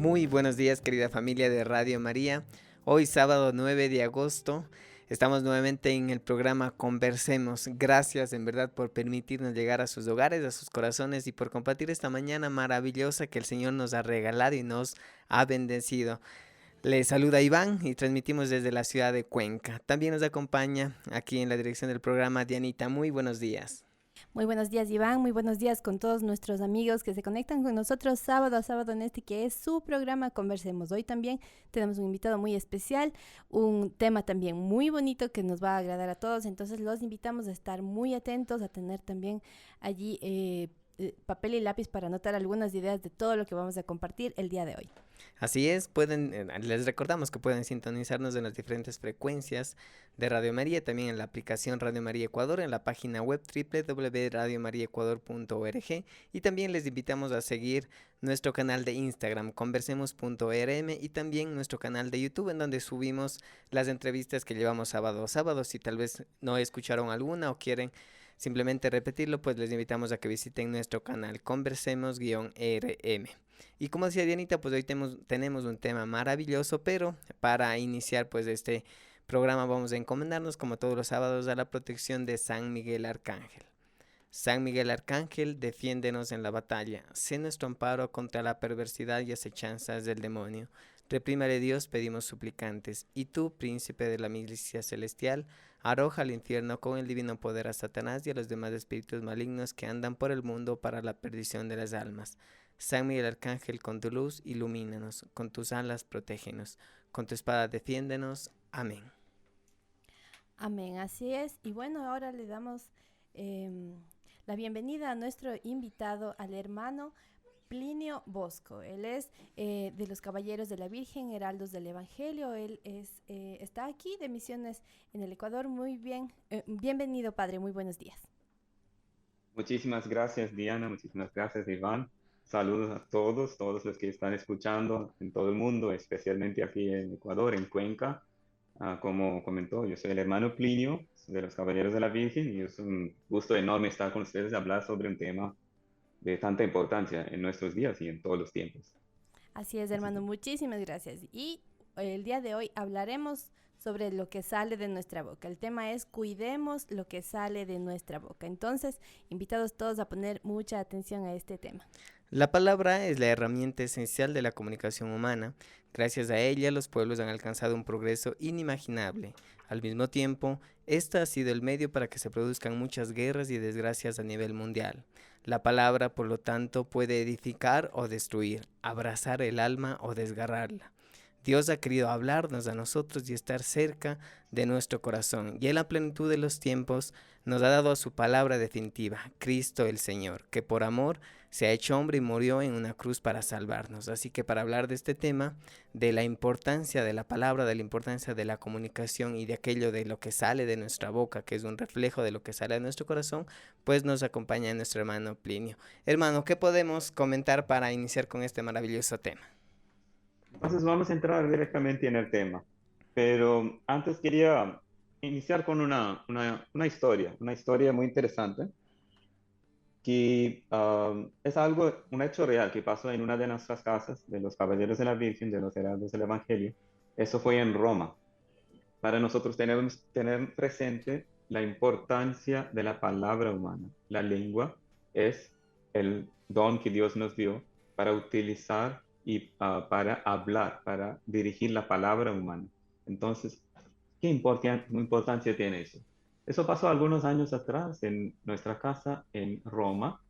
Muy buenos días, querida familia de Radio María. Hoy sábado 9 de agosto estamos nuevamente en el programa Conversemos. Gracias en verdad por permitirnos llegar a sus hogares, a sus corazones y por compartir esta mañana maravillosa que el Señor nos ha regalado y nos ha bendecido. Les saluda Iván y transmitimos desde la ciudad de Cuenca. También nos acompaña aquí en la dirección del programa Dianita. Muy buenos días. Muy buenos días, Iván. Muy buenos días con todos nuestros amigos que se conectan con nosotros sábado a sábado en este que es su programa Conversemos. Hoy también tenemos un invitado muy especial, un tema también muy bonito que nos va a agradar a todos. Entonces los invitamos a estar muy atentos, a tener también allí papel y lápiz para anotar algunas ideas de todo lo que vamos a compartir el día de hoy. Así es, les recordamos que pueden sintonizarnos en las diferentes frecuencias de Radio María, también en la aplicación Radio María Ecuador, en la página web www.radiomariaecuador.org y también les invitamos a seguir nuestro canal de Instagram, conversemos.rm y también nuestro canal de YouTube en donde subimos las entrevistas que llevamos sábado a sábado. Si tal vez no escucharon alguna o quieren simplemente repetirlo, pues les invitamos a que visiten nuestro canal Conversemos-RM. Y como decía Dianita, pues hoy tenemos un tema maravilloso, pero para iniciar pues este programa vamos a encomendarnos como todos los sábados a la protección de San Miguel Arcángel. San Miguel Arcángel, defiéndenos en la batalla, sé nuestro amparo contra la perversidad y acechanzas del demonio. Reprímale Dios, pedimos suplicantes, y tú, príncipe de la milicia celestial, arroja al infierno con el divino poder a Satanás y a los demás espíritus malignos que andan por el mundo para la perdición de las almas. San Miguel Arcángel, con tu luz ilumínanos, con tus alas protégenos, con tu espada defiéndenos. Amén. Amén, así es. Y bueno, ahora le damos la bienvenida a nuestro invitado, al hermano Plinio Bosco. Él es de los Caballeros de la Virgen, Heraldos del Evangelio. Él está aquí de misiones en el Ecuador. Muy bien, bienvenido, padre. Muy buenos días. Muchísimas gracias, Diana. Muchísimas gracias, Iván. Saludos a todos los que están escuchando en todo el mundo, especialmente aquí en Ecuador, en Cuenca. Como comentó, yo soy el hermano Plinio de los Caballeros de la Virgen y es un gusto enorme estar con ustedes y hablar sobre un tema de tanta importancia en nuestros días y en todos los tiempos. Así es, Así hermano. que, Muchísimas gracias. Y el día de hoy hablaremos sobre lo que sale de nuestra boca. El tema es cuidemos lo que sale de nuestra boca. Entonces, invitados todos a poner mucha atención a este tema. La palabra es la herramienta esencial de la comunicación humana. Gracias a ella, los pueblos han alcanzado un progreso inimaginable. Al mismo tiempo, esta ha sido el medio para que se produzcan muchas guerras y desgracias a nivel mundial. La palabra, por lo tanto, puede edificar o destruir, abrazar el alma o desgarrarla. Dios ha querido hablarnos a nosotros y estar cerca de nuestro corazón. Y en la plenitud de los tiempos nos ha dado su palabra definitiva, Cristo el Señor, que por amor se ha hecho hombre y murió en una cruz para salvarnos. Así que para hablar de este tema, de la importancia de la palabra, de la importancia de la comunicación y de aquello de lo que sale de nuestra boca, que es un reflejo de lo que sale de nuestro corazón, pues nos acompaña nuestro hermano Plinio. Hermano, ¿qué podemos comentar para iniciar con este maravilloso tema? entonces vamos a entrar directamente en el tema, pero antes quería iniciar con una historia muy interesante que es un hecho real que pasó en una de nuestras casas, de los Caballeros de la Virgen, de los Heraldos del Evangelio. Eso fue en Roma. Para nosotros tenemos tener presente la importancia de la palabra humana. La lengua es el don que Dios nos dio para utilizar y para hablar, para dirigir la palabra humana. Entonces, ¿qué importancia tiene eso? Eso pasó algunos años atrás en nuestra casa en Roma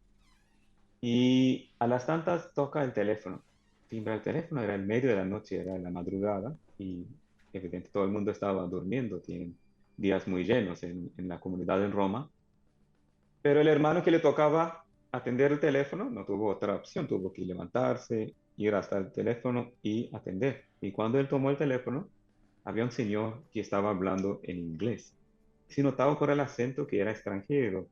y a las tantas toca el teléfono. Timbra el teléfono, era el medio de la noche, era la madrugada y evidentemente todo el mundo estaba durmiendo. Tienen días muy llenos en la comunidad en Roma. Pero el hermano que le tocaba atender el teléfono no tuvo otra opción, tuvo que levantarse, ir hasta el teléfono y atender. Y cuando él tomó el teléfono, había un señor que estaba hablando en inglés. Se notaba por el acento que era extranjero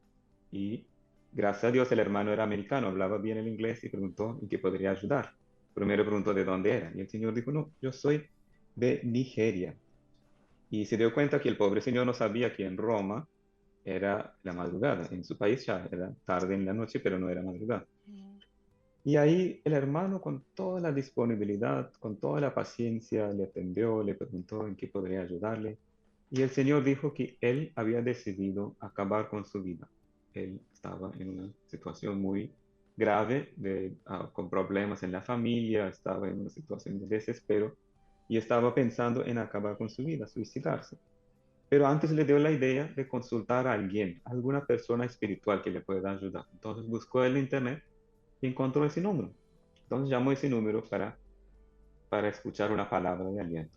y gracias a Dios el hermano era americano, hablaba bien el inglés y preguntó en qué podría ayudar. Primero preguntó de dónde era y el señor dijo, no, yo soy de Nigeria. Y se dio cuenta que el pobre señor no sabía que en Roma era la madrugada. En su país ya era tarde en la noche, pero no era madrugada. Y ahí el hermano con toda la disponibilidad, con toda la paciencia, le atendió, le preguntó en qué podría ayudarle. Y el Señor dijo que él había decidido acabar con su vida. Él estaba en una situación muy grave, con problemas en la familia, estaba en una situación de desespero y estaba pensando en acabar con su vida, suicidarse. Pero antes le dio la idea de consultar a alguien, alguna persona espiritual que le pueda ayudar. Entonces buscó en internet y encontró ese número. Entonces llamó ese número para escuchar una palabra de aliento.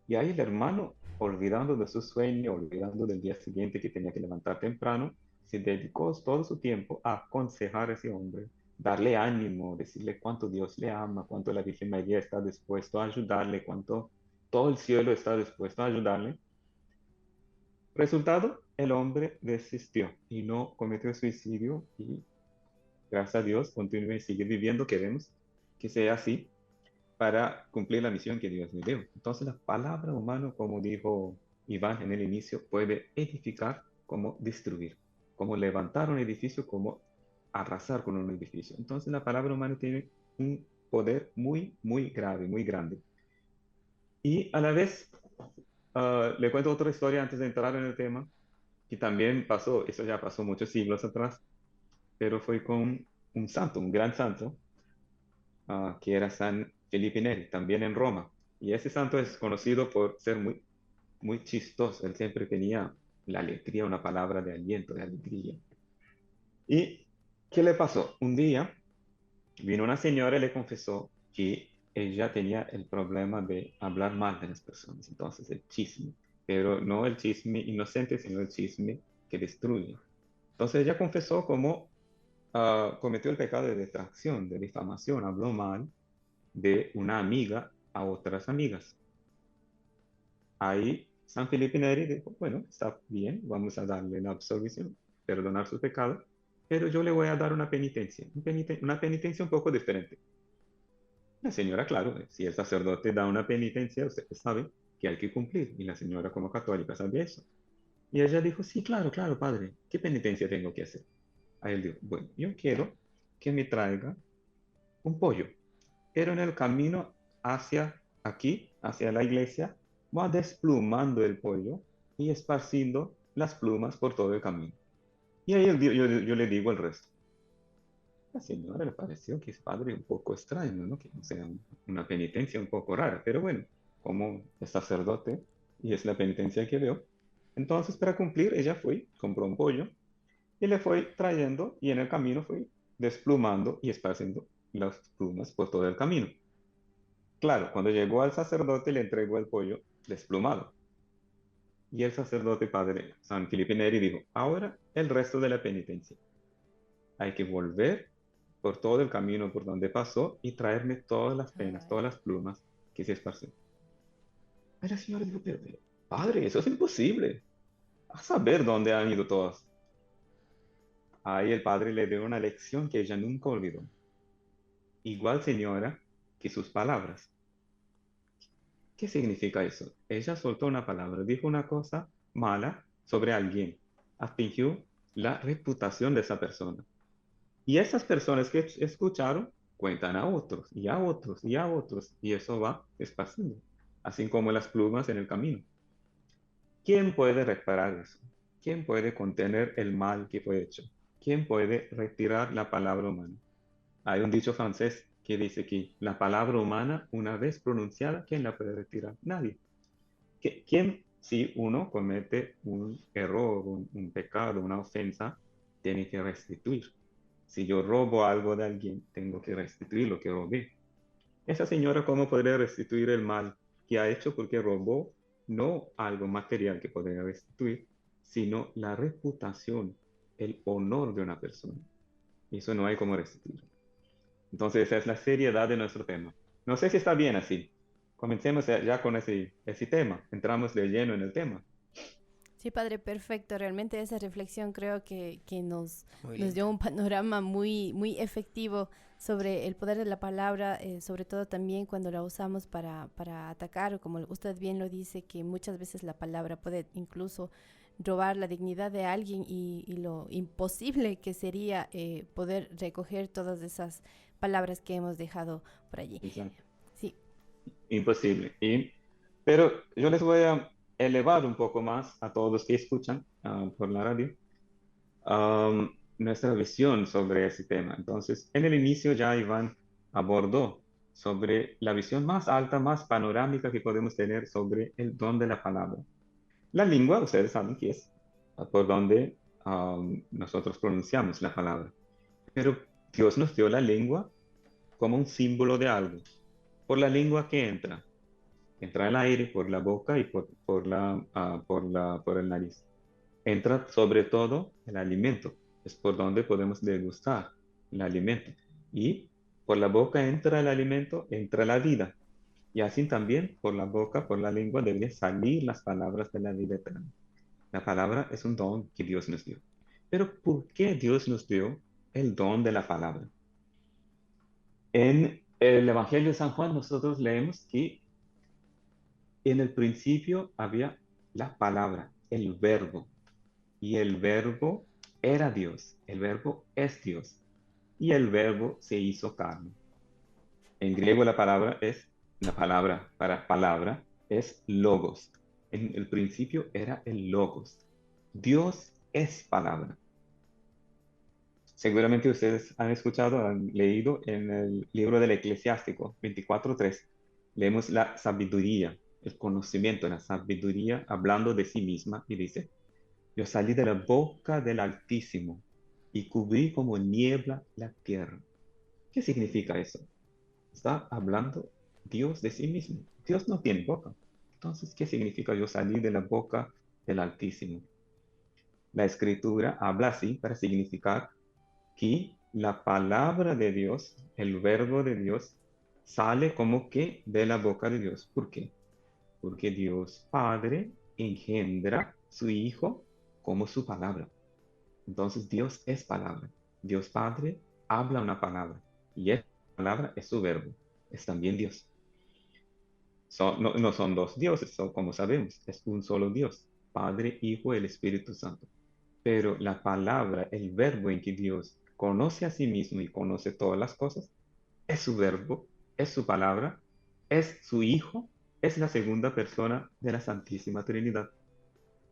Y ahí el hermano, olvidando de su sueño, olvidando del día siguiente que tenía que levantar temprano, se dedicó todo su tiempo a aconsejar a ese hombre, darle ánimo, decirle cuánto Dios le ama, cuánto la Virgen María está dispuesto a ayudarle, cuánto todo el cielo está dispuesto a ayudarle. Resultado, el hombre desistió y no cometió suicidio y gracias a Dios continúe y sigue viviendo. Queremos que sea así para cumplir la misión que Dios me dio. Entonces la palabra humana, como dijo Iván en el inicio, puede edificar como destruir, como levantar un edificio, como arrasar con un edificio. Entonces la palabra humana tiene un poder muy, muy grave, muy grande. Y a la vez, le cuento otra historia antes de entrar en el tema, que también pasó, eso ya pasó muchos siglos atrás, pero fue con un santo, un gran santo, que era San Felipe Neri, también en Roma. Y ese santo es conocido por ser muy, muy chistoso. Él siempre tenía la alegría, una palabra de aliento, de alegría. ¿Y qué le pasó? Un día vino una señora y le confesó que ella tenía el problema de hablar mal de las personas, entonces el chisme, pero no el chisme inocente, sino el chisme que destruye. Entonces ella confesó cómo cometió el pecado de detracción, de difamación, habló mal de una amiga a otras amigas. Ahí San Felipe Neri dijo, bueno, está bien, vamos a darle la absolución, perdonar su pecado, pero yo le voy a dar una penitencia, una penitencia un poco diferente. La señora, claro, si el sacerdote da una penitencia, usted sabe que hay que cumplir, y la señora como católica sabía eso. Y ella dijo, sí, claro, claro, padre, ¿qué penitencia tengo que hacer? Ahí él dijo, bueno, yo quiero que me traiga un pollo, pero en el camino hacia aquí, hacia la iglesia, va desplumando el pollo y esparciendo las plumas por todo el camino. Y ahí yo le digo el resto. La señora le pareció que es padre un poco extraño, ¿no? Que no sea una penitencia un poco rara, pero bueno, como es sacerdote y es la penitencia que veo. Entonces, para cumplir, ella fue, compró un pollo y le fue trayendo y en el camino fue desplumando y esparciendo las plumas por todo el camino. Claro, cuando llegó al sacerdote le entregó el pollo desplumado. Y el sacerdote padre San Felipe Neri dijo, ahora el resto de la penitencia. Hay que volver por todo el camino por donde pasó y traerme todas las penas, Ay. todas las plumas que se esparcieron. Y la señora dijo, pero, padre, eso es imposible. A saber dónde han ido todas. Ahí el padre le dio una lección que ella nunca olvidó. Igual, señora, que sus palabras. ¿Qué significa eso? Ella soltó una palabra, dijo una cosa mala sobre alguien, atingió la reputación de esa persona. Y esas personas que escucharon cuentan a otros y a otros y a otros, y eso va esparciendo, así como las plumas en el camino. ¿Quién puede reparar eso? ¿Quién puede contener el mal que fue hecho? ¿Quién puede retirar la palabra humana? Hay un dicho francés que dice que la palabra humana, una vez pronunciada, ¿quién la puede retirar? Nadie. ¿Quién, si uno comete un error, un pecado, una ofensa, tiene que restituir? Si yo robo algo de alguien, tengo que restituir lo que robé. Esa señora, ¿cómo podría restituir el mal que ha hecho? Porque robó no algo material que podría restituir, sino la reputación, el honor de una persona. Y eso no hay cómo restituir. Entonces, esa es la seriedad de nuestro tema. No sé si está bien así. Comencemos ya con ese tema. Entramos de lleno en el tema. Sí, padre, perfecto. Realmente esa reflexión creo que Muy nos lindo. dio un panorama muy, muy efectivo sobre el poder de la palabra, sobre todo también cuando la usamos para atacar, o como usted bien lo dice, que muchas veces la palabra puede incluso robar la dignidad de alguien y lo imposible que sería poder recoger todas esas palabras que hemos dejado por allí. Exacto. Sí, Imposible. Pero yo les voy a elevar un poco más a todos los que escuchan por la radio nuestra visión sobre ese tema. Entonces, en el inicio ya Iván abordó sobre la visión más alta, más panorámica que podemos tener sobre el don de la palabra. La lengua, ustedes saben que es por donde nosotros pronunciamos la palabra. Pero Dios nos dio la lengua como un símbolo de algo. Por la lengua que entra el aire por la boca y por el nariz. Entra sobre todo el alimento, es por donde podemos degustar el alimento. Y por la boca entra el alimento, entra la vida. Y así también por la boca, por la lengua, deben salir las palabras de la vida eterna. La palabra es un don que Dios nos dio. Pero ¿por qué Dios nos dio el don de la palabra? En el Evangelio de San Juan nosotros leemos que en el principio había la palabra, el verbo, y el verbo era Dios, el verbo es Dios, y el verbo se hizo carne. En griego la palabra para palabra es logos. En el principio era el logos. Dios es palabra. Seguramente ustedes han escuchado, han leído en el libro del Eclesiástico 24:3. Leemos la sabiduría, el conocimiento, la sabiduría hablando de sí misma y dice, yo salí de la boca del Altísimo y cubrí como niebla la tierra. ¿Qué significa eso? Está hablando Dios de sí mismo. Dios no tiene boca. Entonces, ¿qué significa yo salí de la boca del Altísimo? La escritura habla así para significar que la palabra de Dios, el verbo de Dios, sale como que de la boca de Dios. ¿Por qué? Porque Dios Padre engendra su Hijo como su palabra. Entonces Dios es palabra. Dios Padre habla una palabra y esa palabra es su verbo. Es también Dios. No son dos dioses, como sabemos, es un solo Dios, Padre, Hijo y el Espíritu Santo. Pero la palabra, el verbo en que Dios conoce a sí mismo y conoce todas las cosas, es su verbo, es su palabra, es su Hijo, es la segunda persona de la Santísima Trinidad.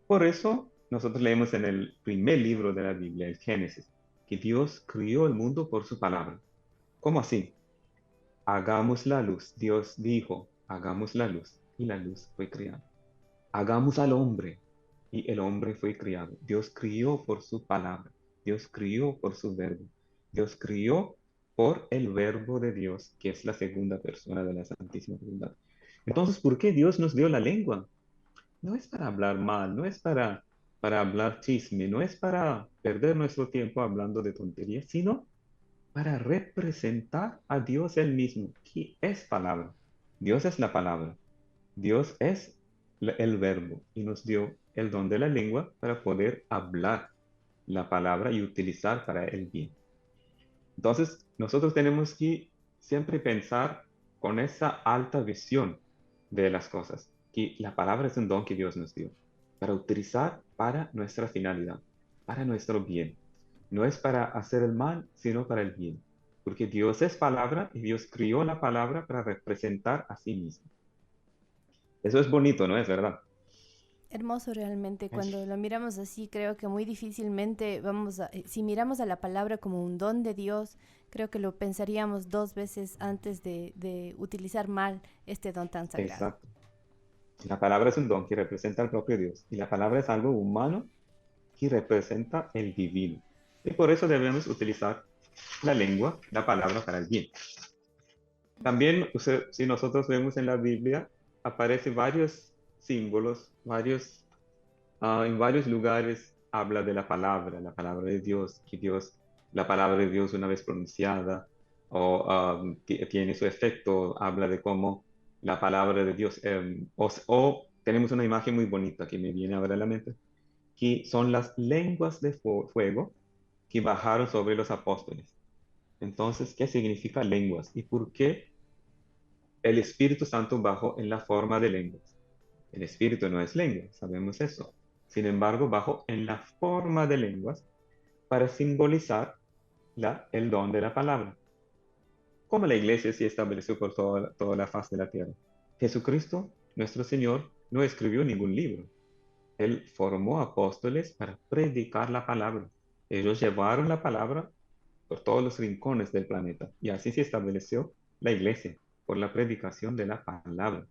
Por eso nosotros leemos en el primer libro de la Biblia, el Génesis, que Dios crió el mundo por su palabra. ¿Cómo así? Hagamos la luz. Dios dijo, hagamos la luz, y la luz fue creada. Hagamos al hombre, y el hombre fue criado. Dios crió por su palabra. Dios crió por su verbo. Dios crió por el verbo de Dios, que es la segunda persona de la Santísima Trinidad. Entonces, ¿por qué Dios nos dio la lengua? No es para hablar mal, no es para hablar chisme, no es para perder nuestro tiempo hablando de tonterías, sino para representar a Dios él mismo, que es palabra. Dios es la palabra. Dios es el verbo y nos dio el don de la lengua para poder hablar la palabra y utilizar para el bien. Entonces, nosotros tenemos que siempre pensar con esa alta visión de las cosas, que la palabra es un don que Dios nos dio para utilizar para nuestra finalidad, para nuestro bien. No es para hacer el mal, sino para el bien. Porque Dios es palabra y Dios crió la palabra para representar a sí mismo. Eso es bonito, ¿no es verdad? hermoso realmente. Cuando Es- lo miramos así, creo que muy difícilmente si miramos a la palabra como un don de Dios, creo que lo pensaríamos dos veces antes de utilizar mal este don tan sagrado. Exacto. La palabra es un don que representa al propio Dios y la palabra es algo humano que representa el divino. Y por eso debemos utilizar la lengua, la palabra para el bien. También, si nosotros vemos en la Biblia, aparecen varios símbolos, en varios lugares habla de la palabra de Dios, la palabra de Dios una vez pronunciada, tiene su efecto, habla de cómo la palabra de Dios, o tenemos una imagen muy bonita que me viene ahora a la mente, que son las lenguas de fuego que bajaron sobre los apóstoles. Entonces, ¿qué significa lenguas? ¿Y por qué el Espíritu Santo bajó en la forma de lenguas? El Espíritu no es lengua, sabemos eso. sin embargo, bajo en la forma de lenguas para simbolizar el don de la palabra, como la iglesia sí estableció por toda la faz de la tierra. Jesucristo, nuestro Señor, no escribió ningún libro. Él formó apóstoles para predicar la palabra. Ellos llevaron la palabra por todos los rincones del planeta. Y así se estableció la iglesia, por la predicación de la palabra.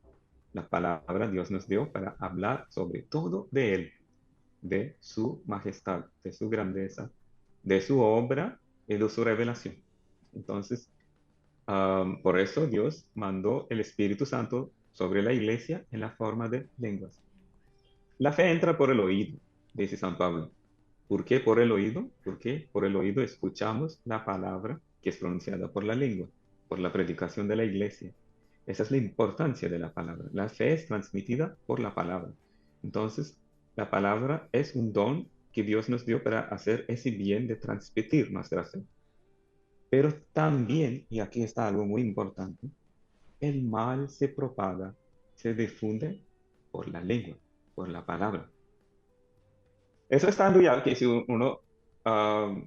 La palabra Dios nos dio para hablar sobre todo de Él, de su majestad, de su grandeza, de su obra y de su revelación. Entonces, por eso Dios mandó el Espíritu Santo sobre la iglesia en la forma de lenguas. La fe entra por el oído, dice San Pablo. ¿Por qué por el oído? Porque por el oído escuchamos la palabra que es pronunciada por la lengua, por la predicación de la iglesia. Esa es la importancia de la palabra. La fe es transmitida por la palabra. Entonces, la palabra es un don que Dios nos dio para hacer ese bien de transmitir nuestra fe. Pero también, y aquí está algo muy importante, el mal se propaga, se difunde por la lengua, por la palabra. Eso estando ya que si uno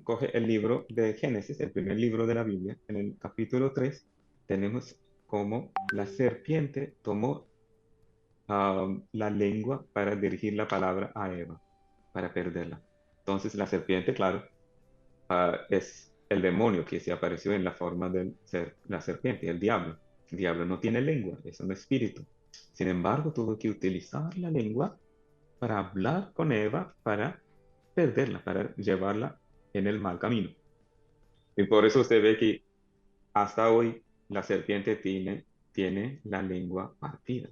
coge el libro de Génesis, el primer libro de la Biblia, en el capítulo 3, tenemos cómo la serpiente tomó la lengua para dirigir la palabra a Eva, para perderla. Entonces la serpiente, claro, es el demonio que se apareció en la forma de ser la serpiente, el diablo. El diablo no tiene lengua, es un espíritu. Sin embargo, tuvo que utilizar la lengua para hablar con Eva, para perderla, para llevarla en el mal camino. Y por eso usted ve que hasta hoy la serpiente tiene la lengua partida,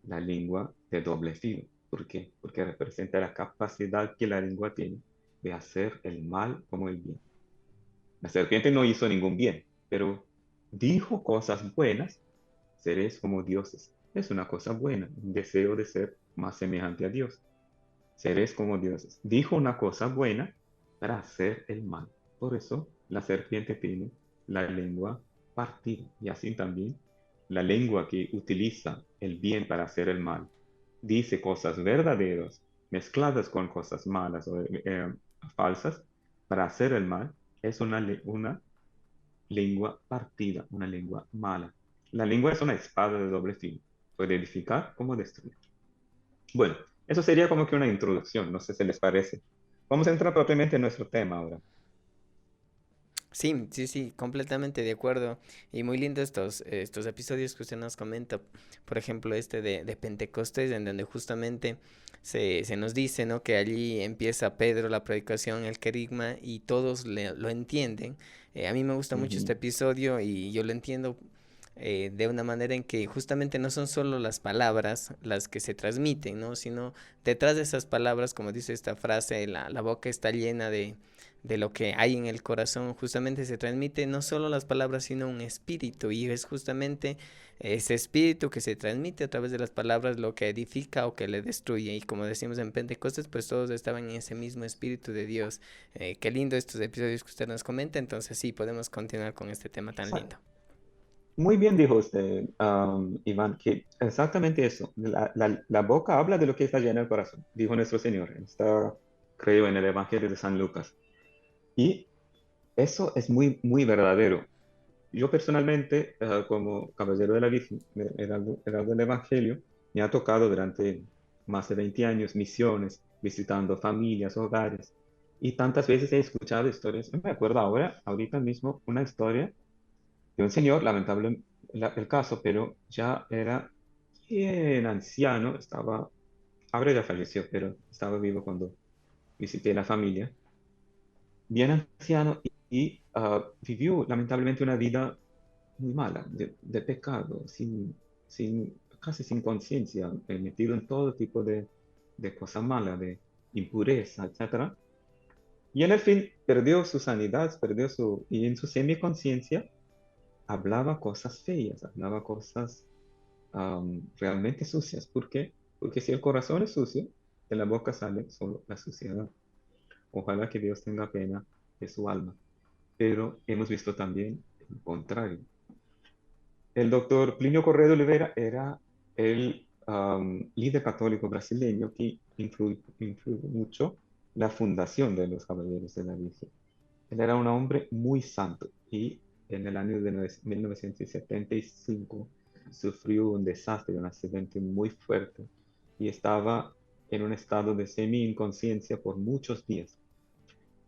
la lengua de doble filo. ¿Por qué? Porque representa la capacidad que la lengua tiene de hacer el mal como el bien. La serpiente no hizo ningún bien, pero dijo cosas buenas, seréis como dioses. Es una cosa buena, un deseo de ser más semejante a Dios. Seréis como dioses. Dijo una cosa buena para hacer el mal. Por eso la serpiente tiene la lengua partida. Y así también la lengua que utiliza el bien para hacer el mal, dice cosas verdaderas mezcladas con cosas malas o falsas para hacer el mal, es una lengua partida, una lengua mala. La lengua es una espada de doble filo. Puede edificar como destruir. Bueno, eso sería como que una introducción, no sé si les parece. Vamos a entrar propiamente en nuestro tema ahora. Sí, sí, sí, completamente de acuerdo. Y muy lindo estos episodios que usted nos comenta. Por ejemplo, este de Pentecostés, en donde justamente se nos dice, ¿no? Que allí empieza Pedro la predicación, el querigma, y todos lo entienden. A mí me gusta mucho este Ujú. episodio y yo lo entiendo de una manera en que justamente no son solo las palabras las que se transmiten, ¿no? Sino detrás de esas palabras, como dice esta frase, la boca está llena de lo que hay en el corazón, justamente se transmite no solo las palabras, sino un espíritu, y es justamente ese espíritu que se transmite a través de las palabras lo que edifica o que le destruye, y como decimos en Pentecostés, pues todos estaban en ese mismo espíritu de Dios. Qué lindo estos episodios que usted nos comenta, entonces sí, podemos continuar con este tema tan lindo. Muy bien dijo usted, Iván, que exactamente eso. La boca habla de lo que está lleno el corazón, dijo nuestro Señor. Está, creo, en el Evangelio de San Lucas. Y eso es muy, muy verdadero. Yo personalmente, como caballero de la Virgen, heraldo del Evangelio, me ha tocado durante más de 20 años misiones, visitando familias, hogares, y tantas veces he escuchado historias. Me acuerdo ahorita mismo, una historia de un señor, lamentable el caso, pero ya era bien anciano, ahora ya falleció, pero estaba vivo cuando visité la familia, bien anciano y vivió lamentablemente una vida muy mala, de pecado, casi sin conciencia, metido en todo tipo de cosas malas, de impureza, etcétera. Y en el fin perdió su sanidad, y en su semiconciencia hablaba cosas feas, hablaba cosas realmente sucias. ¿Por qué? Porque si el corazón es sucio, de la boca sale solo la suciedad. Ojalá que Dios tenga pena de su alma. Pero hemos visto también el contrario. El doctor Plinio Correa de Oliveira era el líder católico brasileño que influyó mucho la fundación de los Caballeros de la Virgen. Él era un hombre muy santo y en el año de 1975 sufrió un desastre, un accidente muy fuerte y estaba en un estado de semi-inconsciencia por muchos días.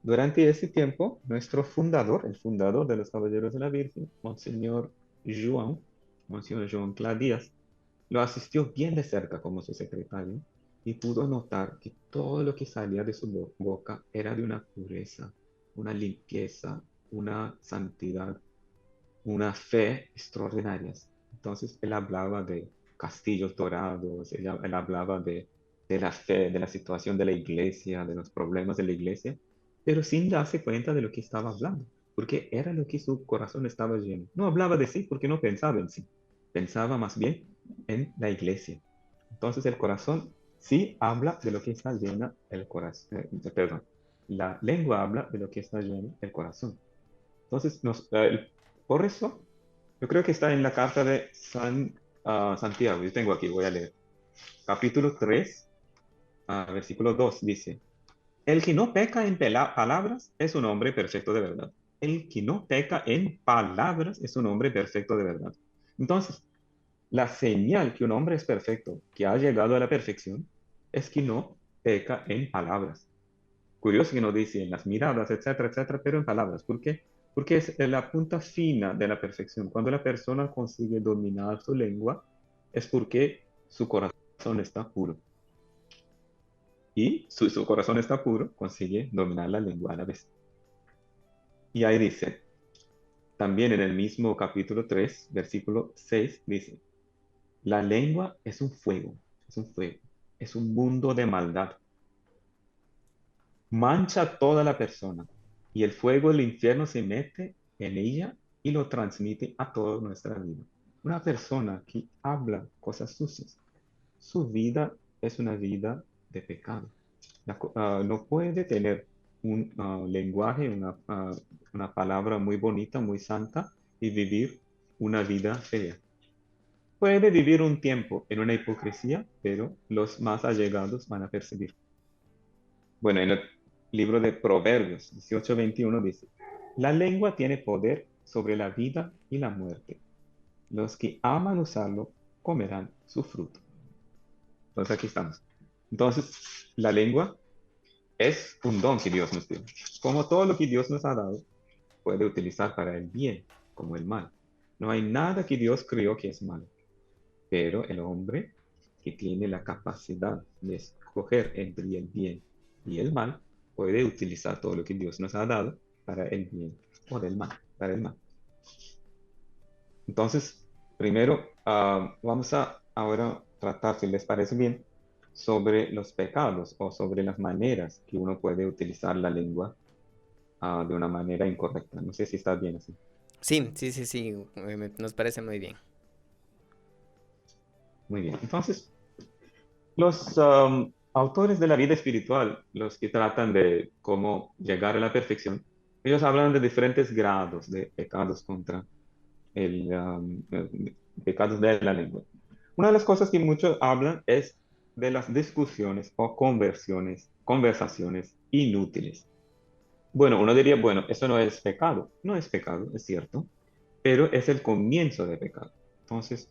Durante ese tiempo, nuestro fundador, el fundador de los Caballeros de la Virgen, João, Monseñor João Cladías, lo asistió bien de cerca como su secretario y pudo notar que todo lo que salía de su boca era de una pureza, una limpieza, una santidad, una fe extraordinarias. Entonces él hablaba de castillos dorados, él hablaba de la fe, de la situación de la iglesia, de los problemas de la iglesia, pero sin darse cuenta de lo que estaba hablando, porque era lo que su corazón estaba lleno. No hablaba de sí porque no pensaba en sí, pensaba más bien en la iglesia. Entonces el corazón sí habla de lo que está llena el corazón, perdón, la lengua habla de lo que está lleno el corazón. Entonces, por eso, yo creo que está en la carta de Santiago. Yo tengo aquí, voy a leer. Capítulo 3, versículo 2 dice, el que no peca en palabras es un hombre perfecto de verdad. El que no peca en palabras es un hombre perfecto de verdad. Entonces, la señal que un hombre es perfecto, que ha llegado a la perfección, es que no peca en palabras. Curioso que no dice en las miradas, etcétera, etcétera, pero en palabras. ¿Por qué? Porque es la punta fina de la perfección. Cuando la persona consigue dominar su lengua, es porque su corazón está puro. Y su corazón está puro, consigue dominar la lengua a la vez. Y ahí dice, también en el mismo capítulo 3, versículo 6, dice, la lengua es un fuego, es un mundo de maldad. Mancha toda la persona y el fuego del infierno se mete en ella y lo transmite a toda nuestra vida. Una persona que habla cosas sucias, su vida es una vida de pecado. No puede tener un lenguaje, una palabra muy bonita, muy santa y vivir una vida fea. Puede vivir un tiempo en una hipocresía, pero los más allegados van a percibir. Bueno, en el libro de Proverbios 18:21 dice, la lengua tiene poder sobre la vida y la muerte. Los que aman usarlo comerán su fruto. Entonces aquí estamos. Entonces, la lengua es un don que Dios nos dio. Como todo lo que Dios nos ha dado, puede utilizar para el bien como el mal. No hay nada que Dios creó que es malo. Pero el hombre que tiene la capacidad de escoger entre el bien y el mal, puede utilizar todo lo que Dios nos ha dado para el bien o del mal, para el mal. Entonces, primero vamos a ahora tratar, si les parece bien, sobre los pecados o sobre las maneras que uno puede utilizar la lengua de una manera incorrecta. No sé si está bien así. Sí, sí, sí, sí, nos parece muy bien. Muy bien. Entonces, los autores de la vida espiritual, los que tratan de cómo llegar a la perfección, ellos hablan de diferentes grados de pecados contra pecados de la lengua. Una de las cosas que muchos hablan es de las discusiones o conversaciones inútiles. Bueno, uno diría, bueno, eso no es pecado. No es pecado, es cierto, pero es el comienzo de pecado. Entonces,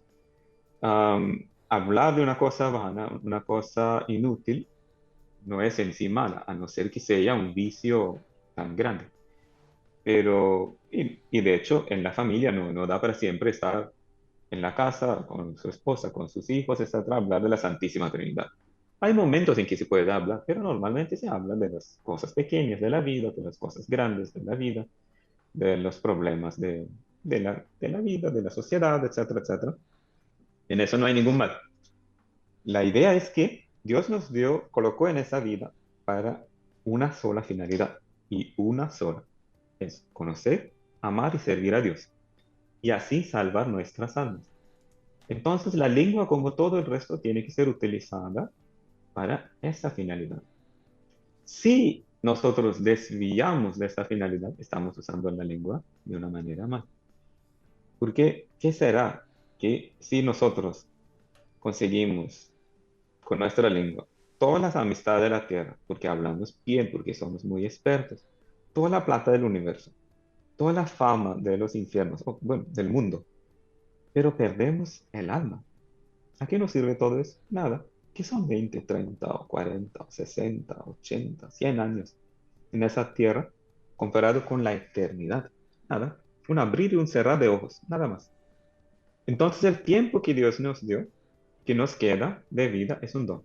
hablar de una cosa vana, una cosa inútil, no es en sí mala, a no ser que sea un vicio tan grande. Pero, y de hecho, en la familia no da para siempre estar en la casa con su esposa, con sus hijos, etcétera, hablar de la Santísima Trinidad. Hay momentos en que se puede hablar, pero normalmente se habla de las cosas pequeñas de la vida, de las cosas grandes de la vida, de los problemas de la vida, de la sociedad, etcétera, etcétera. En eso no hay ningún mal. La idea es que Dios nos dio, colocó en esa vida para una sola finalidad y una sola. Es conocer, amar y servir a Dios y así salvar nuestras almas. Entonces la lengua, como todo el resto, tiene que ser utilizada para esa finalidad. Si nosotros desviamos de esa finalidad, estamos usando la lengua de una manera mal. Porque, ¿qué será que si nosotros conseguimos con nuestra lengua todas las amistades de la tierra, porque hablamos bien, porque somos muy expertos, toda la plata del universo, toda la fama de los infiernos, o, bueno, del mundo, pero perdemos el alma. ¿A qué nos sirve todo eso? Nada. ¿Qué son 20, 30, o 40, o 60, 80, 100 años en esa tierra comparado con la eternidad? Nada. Un abrir y un cerrar de ojos, nada más. Entonces el tiempo que Dios nos dio, que nos queda de vida, es un don.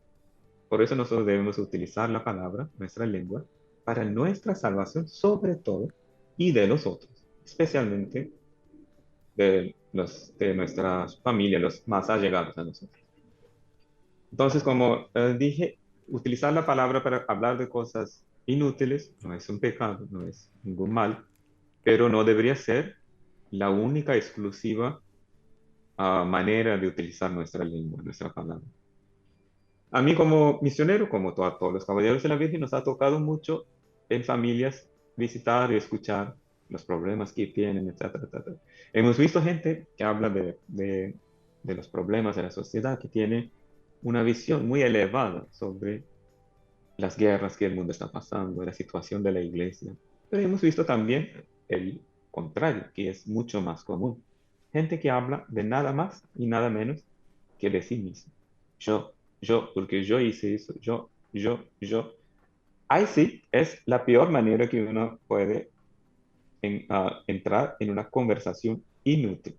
Por eso nosotros debemos utilizar la palabra, nuestra lengua, para nuestra salvación sobre todo y de los otros, especialmente de nuestras familias, los más allegados a nosotros. Entonces, como dije, utilizar la palabra para hablar de cosas inútiles no es un pecado, no es ningún mal, pero no debería ser la única exclusiva manera de utilizar nuestra lengua, nuestra palabra. A mí como misionero, como todos los caballeros de la Virgen, nos ha tocado mucho en familias visitar y escuchar los problemas que tienen, etcétera, etcétera. Hemos visto gente que habla de los problemas de la sociedad, que tiene una visión muy elevada sobre las guerras que el mundo está pasando, la situación de la iglesia. Pero hemos visto también el contrario, que es mucho más común. Gente que habla de nada más y nada menos que de sí mismo. Porque yo hice eso, yo. Ahí sí es la peor manera que uno puede entrar en una conversación inútil.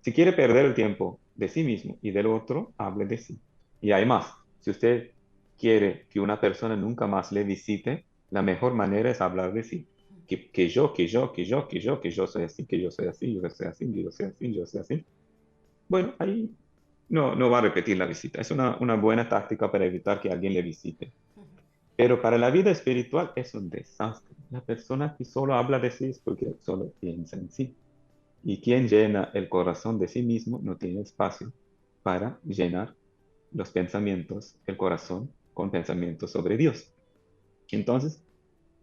Si quiere perder el tiempo de sí mismo y del otro, hable de sí. Y además, si usted quiere que una persona nunca más le visite, la mejor manera es hablar de sí. Que yo soy así, que yo soy así, yo soy así, yo soy así, yo soy así. Bueno, ahí no va a repetir la visita. Es una buena táctica para evitar que alguien le visite. Pero para la vida espiritual es un desastre. La persona que solo habla de sí es porque solo piensa en sí. Y quien llena el corazón de sí mismo no tiene espacio para llenar los pensamientos, el corazón, con pensamientos sobre Dios. Entonces,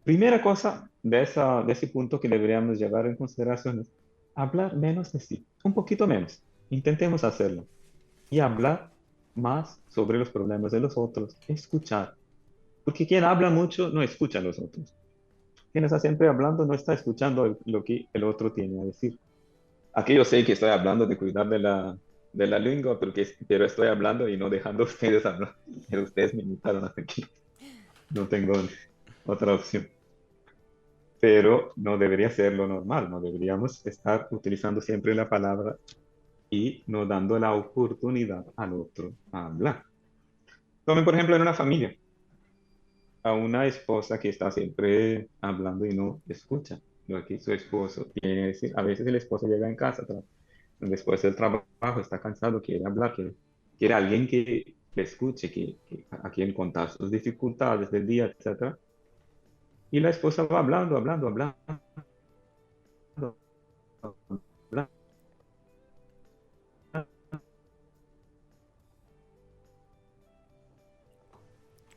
primera cosa de ese punto que deberíamos llevar en consideración es hablar menos de sí, un poquito menos. Intentemos hacerlo. Y hablar más sobre los problemas de los otros, escuchar. Porque quien habla mucho no escucha a los otros. Quien está siempre hablando no está escuchando lo que el otro tiene a decir. Aquí yo sé que estoy hablando de cuidar de la lengua, pero estoy hablando y no dejando a ustedes hablar. Pero ustedes me invitaron hasta aquí. No tengo otra opción. Pero no debería ser lo normal. No deberíamos estar utilizando siempre la palabra y no dando la oportunidad al otro a hablar. Tomen, por ejemplo, en una familia, a una esposa que está siempre hablando y no escucha lo que su esposo tiene que decir. A veces el esposo llega en casa después del trabajo, está cansado, quiere hablar, quiere alguien que le escuche, a quien contar sus dificultades del día, etcétera. Y la esposa va hablando, hablando, hablando, hablando.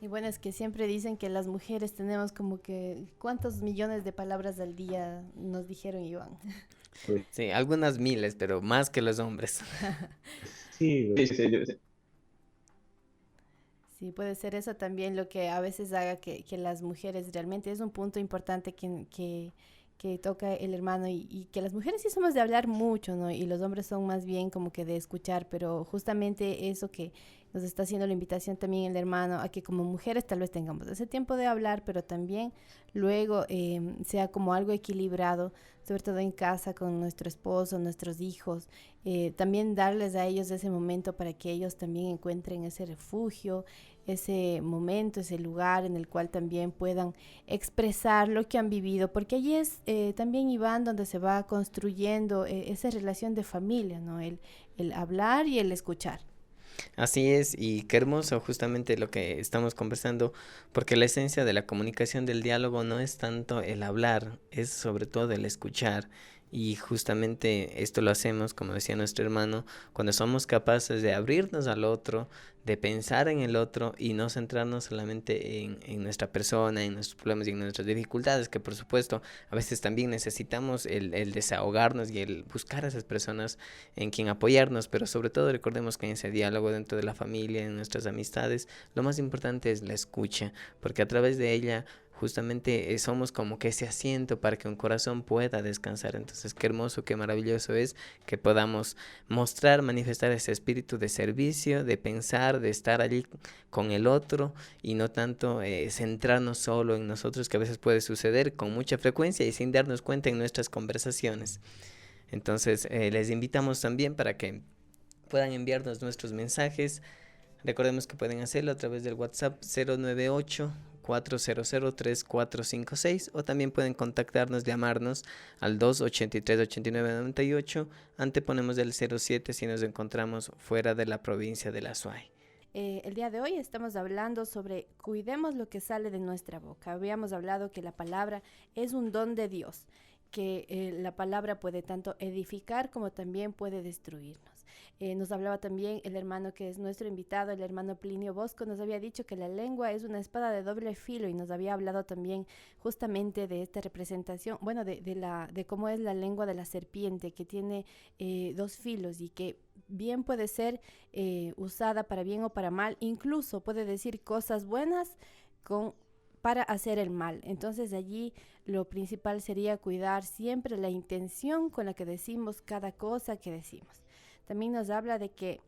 Y bueno, es que siempre dicen que las mujeres tenemos como que, ¿cuántos millones de palabras al día nos dijeron, Iván? Pues, Sí, algunas miles, pero más que los hombres. sí. Sí, puede ser eso también lo que a veces haga que las mujeres realmente es un punto importante que toca el hermano y que las mujeres sí somos de hablar mucho, ¿no? Y los hombres son más bien como que de escuchar, pero justamente eso que nos está haciendo la invitación también el hermano a que como mujeres tal vez tengamos ese tiempo de hablar, pero también luego sea como algo equilibrado, sobre todo en casa con nuestro esposo, nuestros hijos, también darles a ellos ese momento para que ellos también encuentren ese refugio, ese momento, ese lugar en el cual también puedan expresar lo que han vivido, porque allí es también, Iván, donde se va construyendo esa relación de familia, ¿no? El hablar y el escuchar. Así es, y qué hermoso justamente lo que estamos conversando, porque la esencia de la comunicación del diálogo no es tanto el hablar, es sobre todo el escuchar. Y justamente esto lo hacemos, como decía nuestro hermano, cuando somos capaces de abrirnos al otro, de pensar en el otro y no centrarnos solamente en nuestra persona, en nuestros problemas y en nuestras dificultades, que por supuesto a veces también necesitamos el desahogarnos y el buscar a esas personas en quien apoyarnos, pero sobre todo recordemos que en ese diálogo dentro de la familia, en nuestras amistades, lo más importante es la escucha, porque a través de ella justamente somos como que ese asiento para que un corazón pueda descansar. Entonces, qué hermoso, qué maravilloso es que podamos mostrar, manifestar ese espíritu de servicio, de pensar, de estar allí con el otro y no tanto centrarnos solo en nosotros, que a veces puede suceder con mucha frecuencia y sin darnos cuenta en nuestras conversaciones. Entonces, les invitamos también para que puedan enviarnos nuestros mensajes. Recordemos que pueden hacerlo a través del WhatsApp 098-400-3456 o también pueden contactarnos, llamarnos al 283-8998. Anteponemos el 07 si nos encontramos fuera de la provincia de la Suay. El día de hoy estamos hablando sobre cuidemos lo que sale de nuestra boca. Habíamos hablado que la palabra es un don de Dios, que la palabra puede tanto edificar como también puede destruirnos. Nos hablaba también el hermano que es nuestro invitado, el hermano Plinio Bosco, nos había dicho que la lengua es una espada de doble filo y nos había hablado también justamente de esta representación, bueno, de cómo es la lengua de la serpiente, que tiene dos filos y que bien puede ser usada para bien o para mal, incluso puede decir cosas buenas para hacer el mal. Entonces allí lo principal sería cuidar siempre la intención con la que decimos cada cosa que decimos. También nos habla de que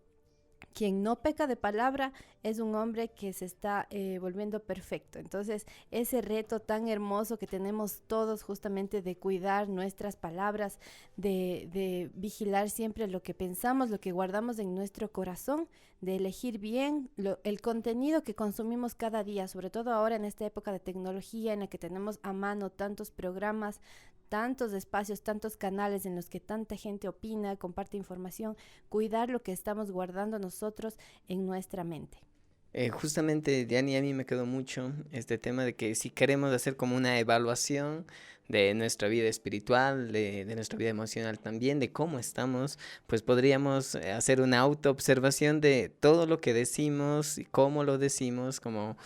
quien no peca de palabra es un hombre que se está volviendo perfecto. Entonces, ese reto tan hermoso que tenemos todos justamente de cuidar nuestras palabras, de vigilar siempre lo que pensamos, lo que guardamos en nuestro corazón, de elegir bien el contenido que consumimos cada día, sobre todo ahora en esta época de tecnología en la que tenemos a mano tantos programas, tantos espacios, tantos canales en los que tanta gente opina, comparte información, cuidar lo que estamos guardando nosotros en nuestra mente. Justamente, Diani, a mí me quedó mucho este tema de que si queremos hacer como una evaluación de nuestra vida espiritual, de nuestra vida emocional también, de cómo estamos, pues podríamos hacer una autoobservación de todo lo que decimos y cómo lo decimos, como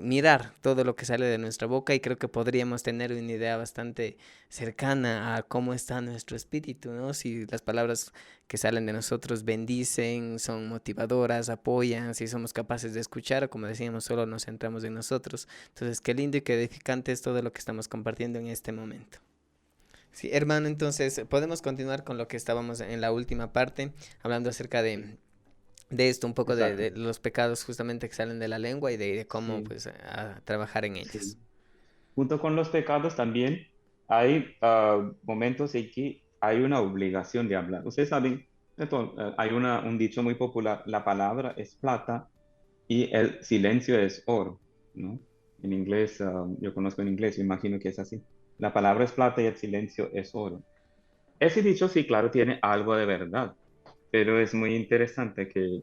mirar todo lo que sale de nuestra boca y creo que podríamos tener una idea bastante cercana a cómo está nuestro espíritu, ¿no? Si las palabras que salen de nosotros bendicen, son motivadoras, apoyan, si somos capaces de escuchar o como decíamos, solo nos centramos en nosotros. Entonces, qué lindo y qué edificante es todo lo que estamos compartiendo en este momento. Sí, hermano, entonces podemos continuar con lo que estábamos en la última parte, hablando acerca de esto, un poco de los pecados justamente que salen de la lengua y de cómo Sí, pues trabajar en ellos. sí. Junto con los pecados también hay momentos en que hay una obligación de hablar. Ustedes saben, hay un dicho muy popular, la palabra es plata y el silencio es oro, ¿no? En inglés, yo conozco en inglés, yo imagino que es así. La palabra es plata y el silencio es oro. Ese dicho sí, claro, tiene algo de verdad, pero es muy interesante que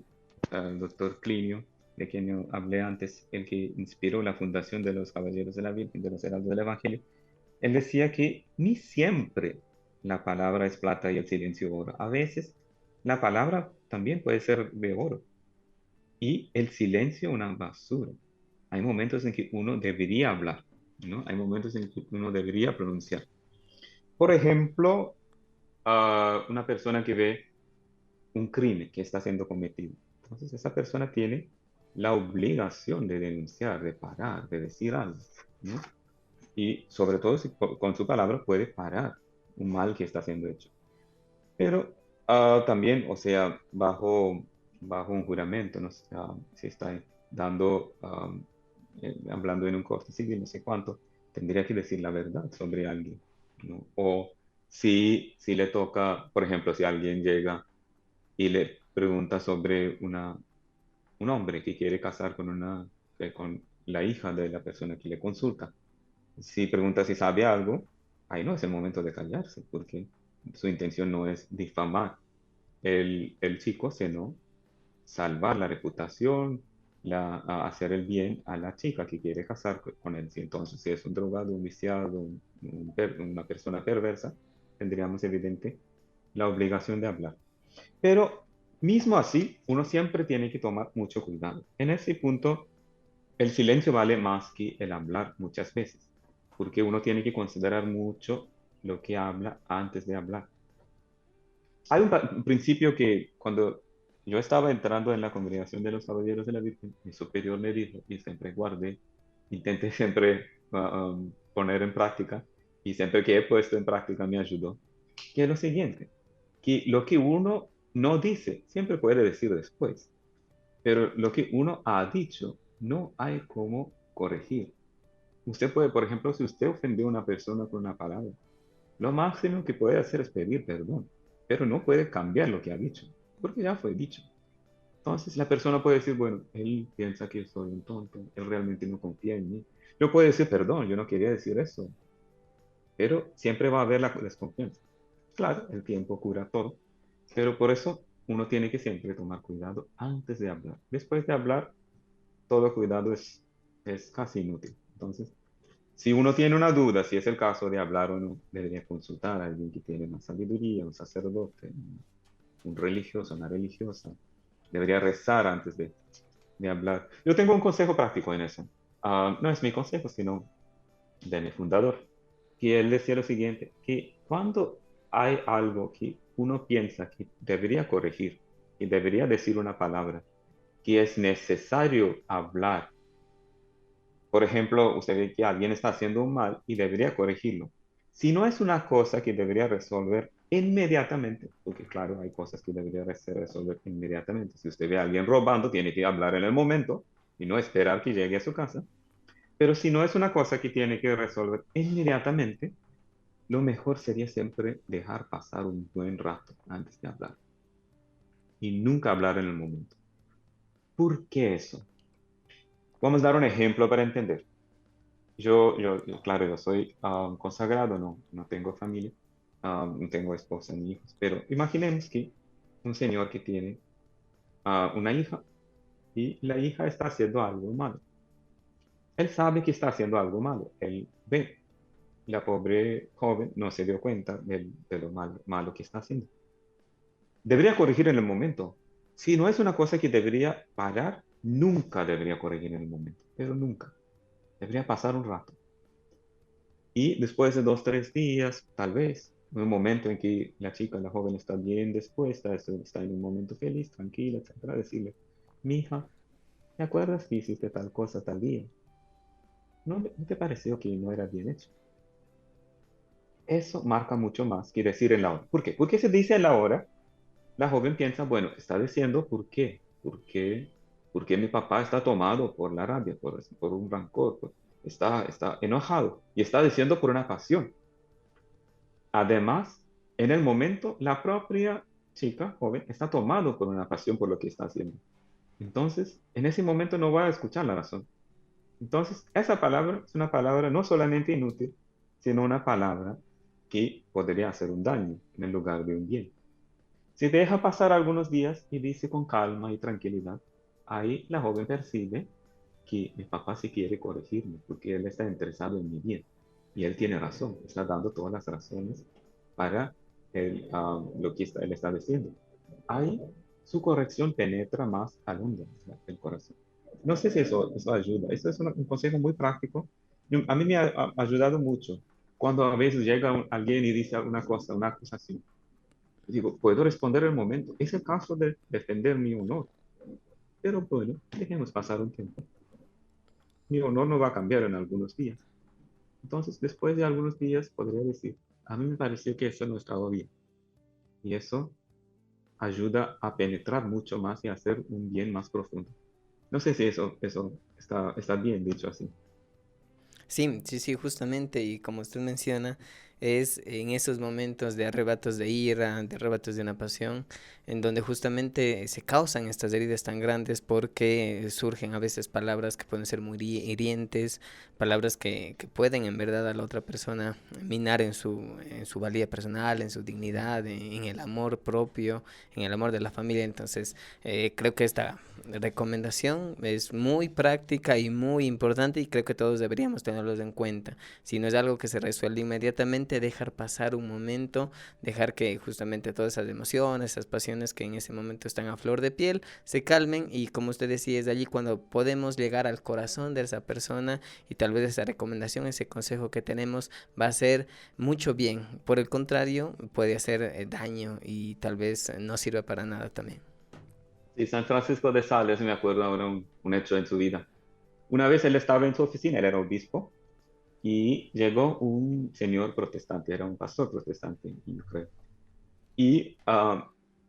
el doctor Clinio, de quien yo hablé antes, el que inspiró la fundación de los Caballeros de la Virgen, de los Heraldos del Evangelio, él decía que ni siempre la palabra es plata y el silencio oro. A veces la palabra también puede ser de oro y el silencio una basura. Hay momentos en que uno debería hablar, ¿no? Hay momentos en que uno debería pronunciar. Por ejemplo, una persona que ve un crimen que está siendo cometido. Entonces esa persona tiene la obligación de denunciar, de parar, de decir algo, ¿no? Y sobre todo si con su palabra puede parar un mal que está siendo hecho. Pero también, o sea, bajo un juramento, ¿no? Si está dando, hablando en un corte civil, no sé cuánto, tendría que decir la verdad sobre alguien, ¿no? O si le toca, por ejemplo, si alguien llega y le pregunta sobre un hombre que quiere casar con la hija de la persona que le consulta. Si pregunta si sabe algo, ahí no es el momento de callarse, porque su intención no es difamar el chico, sino salvar la reputación, hacer el bien a la chica que quiere casar con él. Si entonces, si es un drogado, un viciado, una persona perversa, tendríamos evidente la obligación de hablar. Pero mismo así, uno siempre tiene que tomar mucho cuidado. En ese punto, el silencio vale más que el hablar muchas veces, porque uno tiene que considerar mucho lo que habla antes de hablar. Hay un principio que cuando yo estaba entrando en la congregación de los Caballeros de la Virgen, mi superior me dijo, y siempre guardé, intenté siempre poner en práctica, y siempre que he puesto en práctica me ayudó, que es lo siguiente, que lo que uno no dice, siempre puede decir después, pero lo que uno ha dicho, no hay cómo corregir. Usted puede, por ejemplo, si usted ofendió a una persona con una palabra, lo máximo que puede hacer es pedir perdón, pero no puede cambiar lo que ha dicho, porque ya fue dicho. Entonces la persona puede decir, bueno, él piensa que soy un tonto, él realmente no confía en mí. Yo puedo decir, perdón, yo no quería decir eso, pero siempre va a haber la desconfianza. Claro, el tiempo cura todo, pero por eso uno tiene que siempre tomar cuidado antes de hablar. Después de hablar, todo cuidado es casi inútil. Entonces, si uno tiene una duda, si es el caso de hablar o no, debería consultar a alguien que tiene más sabiduría, un sacerdote, un religioso, una religiosa. Debería rezar antes de hablar. Yo tengo un consejo práctico en eso. No es mi consejo, sino de mi fundador, que él decía lo siguiente, que cuando hay algo que uno piensa que debería corregir, y debería decir una palabra, que es necesario hablar. Por ejemplo, usted ve que alguien está haciendo un mal y debería corregirlo. Si no es una cosa que debería resolver inmediatamente, porque claro, hay cosas que debería resolver inmediatamente. Si usted ve a alguien robando, tiene que hablar en el momento y no esperar que llegue a su casa. Pero si no es una cosa que tiene que resolver inmediatamente, lo mejor sería siempre dejar pasar un buen rato antes de hablar y nunca hablar en el momento. ¿Por qué eso? Vamos a dar un ejemplo para entender. Claro, yo soy consagrado, no tengo familia, no tengo esposa ni hijos, pero imaginemos que un señor que tiene una hija y la hija está haciendo algo malo. Él sabe que está haciendo algo malo, él ve. La pobre joven no se dio cuenta de lo malo que está haciendo. Debería corregir en el momento. Si no es una cosa que debería parar, nunca debería corregir en el momento, pero nunca. Debería pasar un rato. Y después de 2, 3 días, tal vez, en un momento en que la chica, la joven está bien dispuesta, está en un momento feliz, tranquila, etcétera, decirle, mi hija, ¿te acuerdas que hiciste tal cosa tal día? ¿No te pareció que no era bien hecho? Eso marca mucho más que decir en la hora. ¿Por qué? Porque se dice en la hora, la joven piensa, bueno, está diciendo por qué, por qué mi papá está tomado por la rabia, por un rancor, está enojado y está diciendo por una pasión. Además, en el momento, la propia chica joven está tomado por una pasión por lo que está haciendo. Entonces, en ese momento no va a escuchar la razón. Entonces, esa palabra es una palabra no solamente inútil, sino una palabra que podría hacer un daño en el lugar de un bien. Si deja pasar algunos días y dice con calma y tranquilidad, ahí la joven percibe que mi papá sí quiere corregirme porque él está interesado en mi bien. Y él tiene razón, está dando todas las razones para lo que él está diciendo. Ahí su corrección penetra más al hondo del corazón. No sé si eso ayuda. Eso es un consejo muy práctico. A mí me ha ayudado mucho cuando a veces llega alguien y dice alguna cosa, una acusación. Digo, puedo responder en el momento. Es el caso de defender mi honor. Pero bueno, dejemos pasar un tiempo. Mi honor no va a cambiar en algunos días. Entonces, después de algunos días, podría decir, a mí me pareció que eso no estaba bien. Y eso ayuda a penetrar mucho más y a hacer un bien más profundo. No sé si eso está bien dicho así. Sí, sí, sí, justamente, y como usted menciona, es en esos momentos de arrebatos de ira, de arrebatos de una pasión, en donde justamente se causan estas heridas tan grandes porque surgen a veces palabras que pueden ser muy hirientes, palabras que pueden en verdad a la otra persona minar en su valía personal, en su dignidad, en el amor propio, en el amor de la familia. Entonces, creo que esta recomendación es muy práctica y muy importante y creo que todos deberíamos tenerlos en cuenta. Si no es algo que se resuelve inmediatamente, simplemente dejar pasar un momento, dejar que justamente todas esas emociones, esas pasiones que en ese momento están a flor de piel, se calmen y como usted decía, es de allí cuando podemos llegar al corazón de esa persona y tal vez esa recomendación, ese consejo que tenemos va a ser mucho bien. Por el contrario, puede hacer daño y tal vez no sirva para nada también. Sí, San Francisco de Sales, me acuerdo ahora un hecho en su vida. Una vez él estaba en su oficina, él era obispo, y llegó un señor protestante, era un pastor protestante, yo creo. Y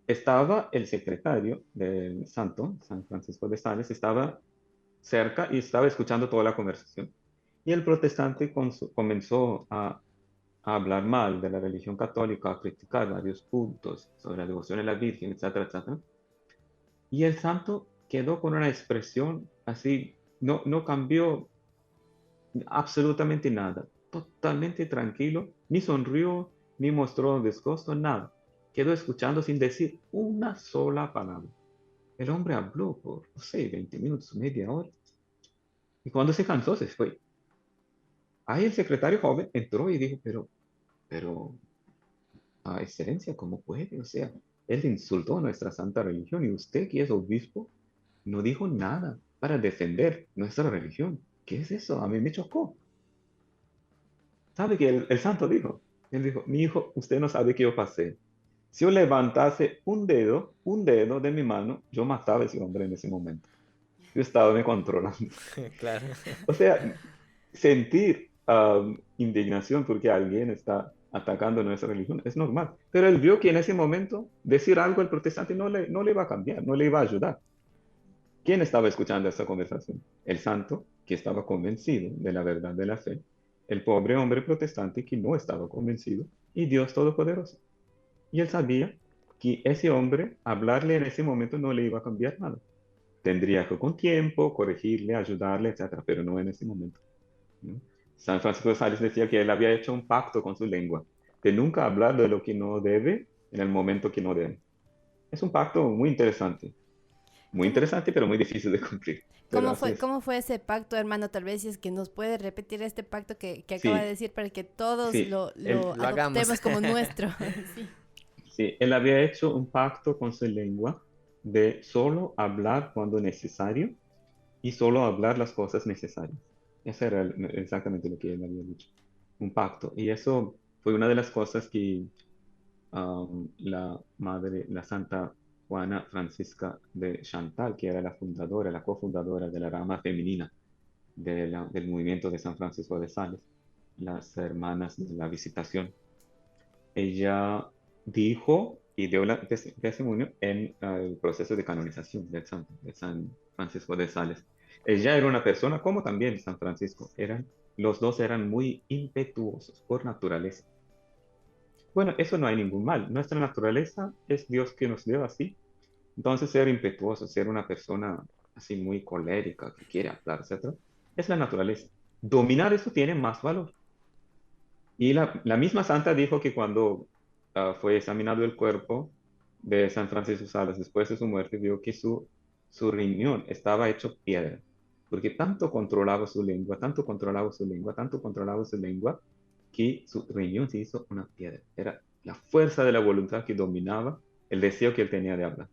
estaba el secretario del santo, San Francisco de Sales, estaba cerca y estaba escuchando toda la conversación. Y el protestante comenzó a hablar mal de la religión católica, a criticar varios puntos sobre la devoción a la Virgen, etcétera, etcétera. Y el santo quedó con una expresión así, no cambió absolutamente nada, totalmente tranquilo, ni sonrió, ni mostró desgosto, nada. Quedó escuchando sin decir una sola palabra. El hombre habló por, no sé, 20 minutos, media hora, y cuando se cansó se fue. Ahí el secretario joven entró y dijo, pero, excelencia, ¿cómo puede? O sea, él insultó a nuestra santa religión y usted, que es obispo, no dijo nada para defender nuestra religión. ¿Qué es eso? A mí me chocó. ¿Sabe que el santo dijo? Él dijo, mi hijo, usted no sabe qué yo pasé. Si yo levantase un dedo de mi mano, yo mataba a ese hombre en ese momento. Yo estaba me controlando. Claro. O sea, sentir indignación porque alguien está atacando nuestra religión es normal. Pero él vio que en ese momento decir algo al protestante no le iba a cambiar, no le iba a ayudar. ¿Quién estaba escuchando esta conversación? El santo, que estaba convencido de la verdad de la fe, el pobre hombre protestante que no estaba convencido, y Dios Todopoderoso. Y él sabía que ese hombre, hablarle en ese momento no le iba a cambiar nada. Tendría que con tiempo corregirle, ayudarle, etcétera, pero no en ese momento, ¿no? San Francisco de Sales decía que él había hecho un pacto con su lengua, de nunca hablar de lo que no debe en el momento que no debe. Es un pacto muy ¿Cómo, interesante, pero muy difícil de cumplir. Pero así es. cómo fue ese pacto, hermano? Tal vez si es que nos puede repetir este pacto que acaba de Sí, decir para que todos sí, lo Lo hagamos. adoptemos como nuestro. Sí. sí, él había hecho un pacto con su lengua de solo hablar cuando necesario y solo hablar las cosas necesarias. Eso era exactamente lo que él había dicho, un pacto. Y eso fue una de las cosas que la madre, la Santa Juana Francisca de Chantal, que era la fundadora, la cofundadora de la rama femenina del movimiento de San Francisco de Sales, las hermanas de la Visitación. Ella dijo y dio testimonio en el proceso de canonización de San Francisco de Sales. Ella era una persona, como también San Francisco, los dos eran muy impetuosos por naturaleza. Bueno, eso no hay ningún mal. Nuestra naturaleza es Dios que nos dio así. Entonces, ser impetuoso, ser una persona así muy colérica, que quiere hablar, etcétera, es la naturaleza. Dominar eso tiene más valor. Y la misma santa dijo que cuando fue examinado el cuerpo de San Francisco Sales después de su muerte, vio que su riñón estaba hecho piedra, porque tanto controlaba su lengua, tanto controlaba su lengua, tanto controlaba su lengua, que su riñón se hizo una piedra. Era la fuerza de la voluntad que dominaba el deseo que él tenía de hablar,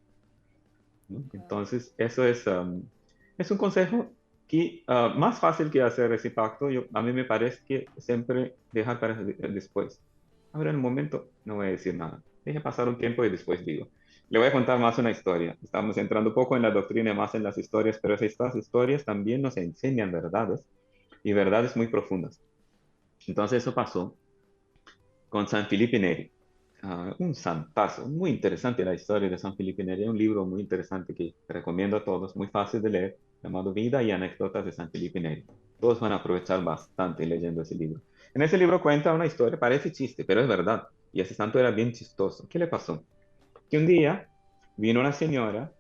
¿no? Entonces, eso es un consejo que más fácil que hacer ese pacto, a mí me parece que siempre dejar para después. Ahora en el momento no voy a decir nada. Deje pasar un tiempo y después digo. Le voy a contar más una historia. Estamos entrando un poco en la doctrina, más en las historias, pero estas historias también nos enseñan verdades y verdades muy profundas. Entonces eso pasó con San Felipe Neri. Un santazo, muy interesante la historia de San Felipe Neri, un libro muy interesante que recomiendo a todos, muy fácil de leer, llamado Vida y Anécdotas de San Felipe Neri. Todos van a aprovechar bastante leyendo ese libro. En ese libro cuenta una historia, parece chiste, pero es verdad, y ese santo era bien chistoso. ¿Qué le pasó? Que un día vino una señora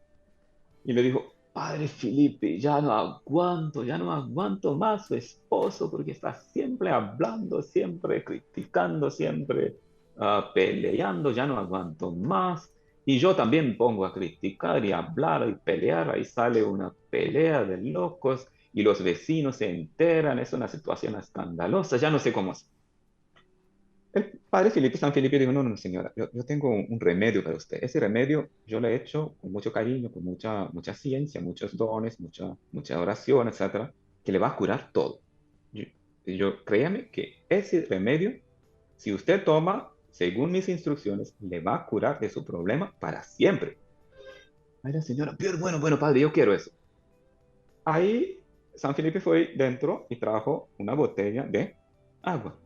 y le dijo, Padre Felipe, ya no aguanto más su esposo porque está siempre hablando, siempre criticando, siempre peleando, ya no aguanto más. Y yo también pongo a criticar y hablar y pelear, ahí sale una pelea de locos y los vecinos se enteran, es una situación escandalosa, ya no sé cómo hacer. el padre Felipe, San Felipe dijo, no, no, señora, yo tengo un remedio para usted. Ese remedio yo lo he hecho con mucho cariño, con mucha ciencia, muchos dones, mucha oración, etcétera, que le va a curar todo. Yo, créame que ese remedio, si usted toma según mis instrucciones, le va a curar de su problema para siempre. Ay, la señora, pero bueno, padre, yo quiero eso. Ahí San Felipe fue dentro y trajo una botella agua,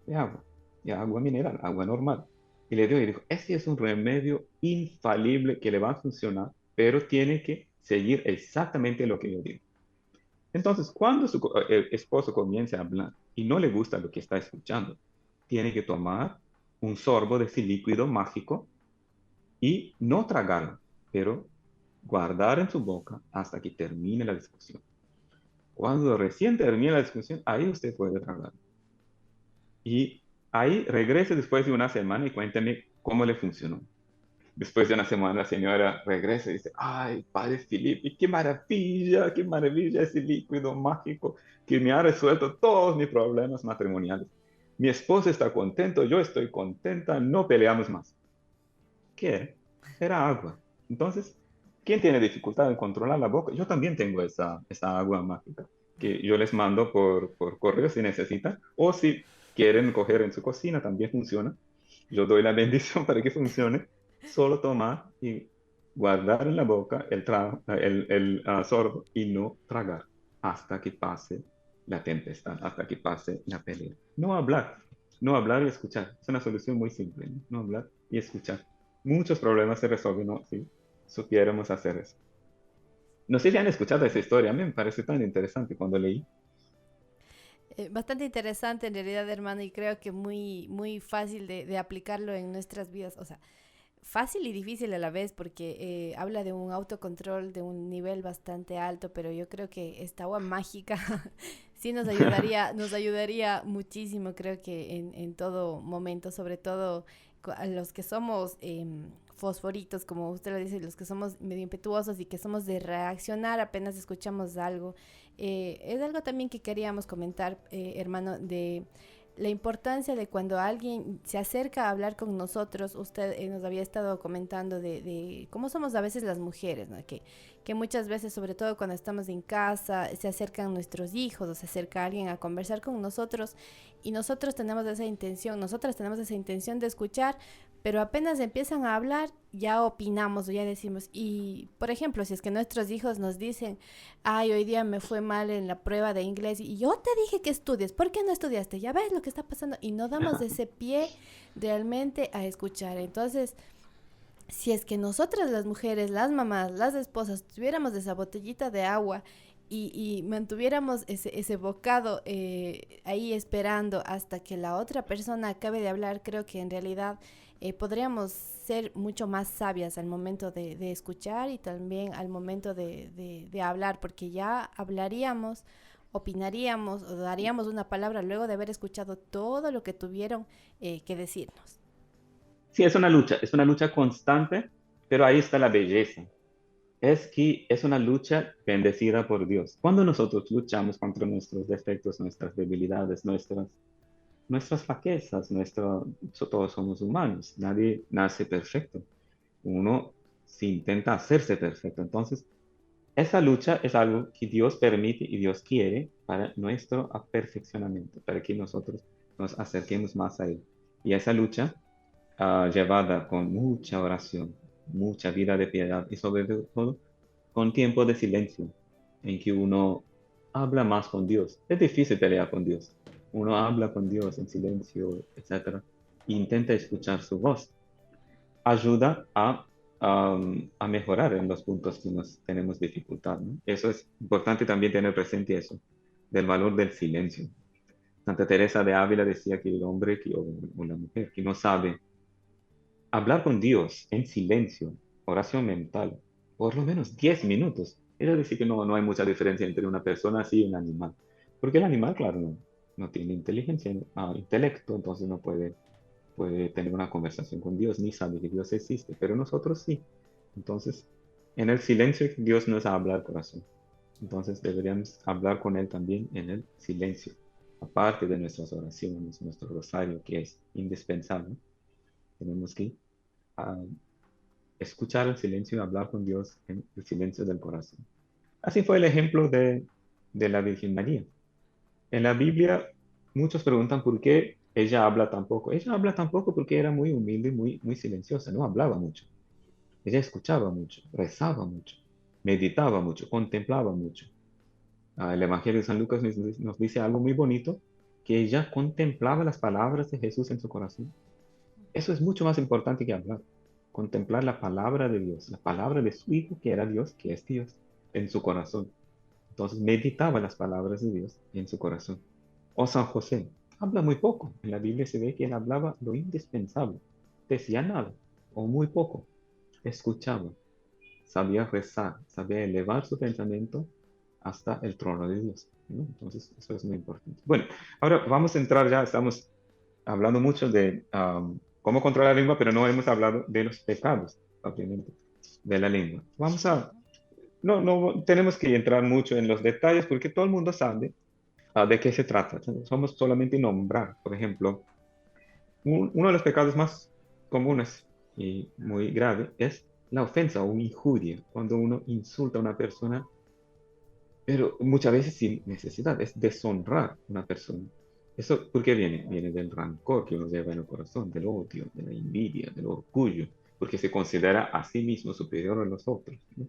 de agua, de agua mineral, agua normal. Y le dio y dijo, este es un remedio infalible que le va a funcionar, pero tiene que seguir exactamente lo que yo digo. Entonces, cuando su esposo comience a hablar y no le gusta lo que está escuchando, tiene que tomar un sorbo de ese líquido mágico y no tragarlo, pero guardar en su boca hasta que termine la discusión. Cuando recién termine la discusión, ahí usted puede tragar. Y ahí regrese después de una semana y cuénteme cómo le funcionó. Después de una semana la señora regresa y dice, ay, padre Felipe, qué maravilla ese líquido mágico que me ha resuelto todos mis problemas matrimoniales. Mi esposo está contento, yo estoy contenta, no peleamos más. ¿Qué? Era agua. Entonces, ¿quién tiene dificultad en controlar la boca? Yo también tengo esa agua mágica que yo les mando por correo si necesitan, o si quieren coger en su cocina, también funciona. Yo doy la bendición para que funcione. Solo tomar y guardar en la boca el sorbo y no tragar hasta que pase la tempestad, hasta que pase la pelea. No hablar y escuchar. Es una solución muy simple, ¿no? No hablar y escuchar. Muchos problemas se resuelven, ¿no? Si supiéramos hacer eso. No sé si han escuchado esa historia, a mí me parece tan interesante cuando leí. Bastante interesante en realidad, hermano, y creo que muy fácil de aplicarlo en nuestras vidas. O sea, fácil y difícil a la vez porque habla de un autocontrol de un nivel bastante alto, pero yo creo que esta agua mágica sí nos ayudaría muchísimo, creo que en todo momento, sobre todo a los que somos fosforitos, como usted lo dice, los que somos medio impetuosos y que somos de reaccionar apenas escuchamos algo. Es algo también que queríamos comentar, hermano, de la importancia de cuando alguien se acerca a hablar con nosotros. Usted nos había estado comentando de cómo somos a veces las mujeres, ¿no? Que muchas veces, sobre todo cuando estamos en casa, se acercan nuestros hijos o se acerca alguien a conversar con nosotros y nosotros tenemos esa intención, nosotras tenemos esa intención de escuchar, pero apenas empiezan a hablar, ya opinamos o ya decimos. Y, por ejemplo, si es que nuestros hijos nos dicen, ay, hoy día me fue mal en la prueba de inglés y yo te dije que estudies, ¿por qué no estudiaste? Ya ves lo que está pasando y no damos ese pie realmente a escuchar. Entonces, si es que nosotras las mujeres, las mamás, las esposas, tuviéramos esa botellita de agua y mantuviéramos ese bocado ahí esperando hasta que la otra persona acabe de hablar, creo que en realidad podríamos ser mucho más sabias al momento de escuchar y también al momento de hablar, porque ya hablaríamos, opinaríamos o daríamos una palabra luego de haber escuchado todo lo que tuvieron que decirnos. Sí, es una lucha constante, pero ahí está la belleza. Es que es una lucha bendecida por Dios. Cuando nosotros luchamos contra nuestros defectos, nuestras debilidades, nuestras flaquezas, todos somos humanos, nadie nace perfecto. Uno se intenta hacerse perfecto. Entonces, esa lucha es algo que Dios permite y Dios quiere para nuestro perfeccionamiento, para que nosotros nos acerquemos más a Él. Y esa lucha, llevada con mucha oración, mucha vida de piedad y sobre todo con tiempo de silencio, en que uno habla más con Dios. Es difícil pelear con Dios. Uno habla con Dios en silencio, etcétera, e intenta escuchar su voz. Ayuda a mejorar en los puntos que nos tenemos dificultad, ¿no? Eso es importante también tener presente eso, del valor del silencio. Santa Teresa de Ávila decía que el hombre o la mujer que no sabe hablar con Dios en silencio, oración mental, por lo menos 10 minutos. Es decir, que no hay mucha diferencia entre una persona así y un animal. Porque el animal, claro, no tiene inteligencia, intelecto, entonces no puede tener una conversación con Dios, ni sabe que Dios existe, pero nosotros sí. Entonces, en el silencio Dios nos habla al corazón. Entonces deberíamos hablar con Él también en el silencio. aparte de nuestras oraciones, nuestro rosario, que es indispensable, tenemos que ah, escuchar el silencio y hablar con Dios en el silencio del corazón. Así fue el ejemplo de la Virgen María. En la Biblia, muchos preguntan por qué ella habla tan poco. Ella habla tan poco porque era muy humilde y muy silenciosa, no hablaba mucho. Ella escuchaba mucho, rezaba mucho, meditaba mucho, contemplaba mucho. El Evangelio de San Lucas nos dice algo muy bonito, que ella contemplaba las palabras de Jesús en su corazón. Eso es mucho más importante que hablar. Contemplar la palabra de Dios, la palabra de su Hijo, que era Dios, que es Dios, en su corazón. Entonces meditaba las palabras de Dios en su corazón. O San José, habla muy poco. En la Biblia se ve que él hablaba lo indispensable. Decía nada, o muy poco. Escuchaba, sabía rezar, sabía elevar su pensamiento hasta el trono de Dios, ¿no? Entonces, eso es muy importante. Bueno, ahora vamos a entrar ya, estamos hablando mucho de cómo controlar la lengua, pero no hemos hablado de los pecados, obviamente, de la lengua. No tenemos que entrar mucho en los detalles porque todo el mundo sabe de qué se trata. Somos solamente nombrar, por ejemplo, uno de los pecados más comunes y muy grave es la ofensa o injuria, cuando uno insulta a una persona, pero muchas veces sin necesidad, es deshonrar a una persona. ¿Eso por qué viene? Viene del rancor que uno lleva en el corazón, del odio, de la envidia, del orgullo, porque se considera a sí mismo superior a los otros, ¿no?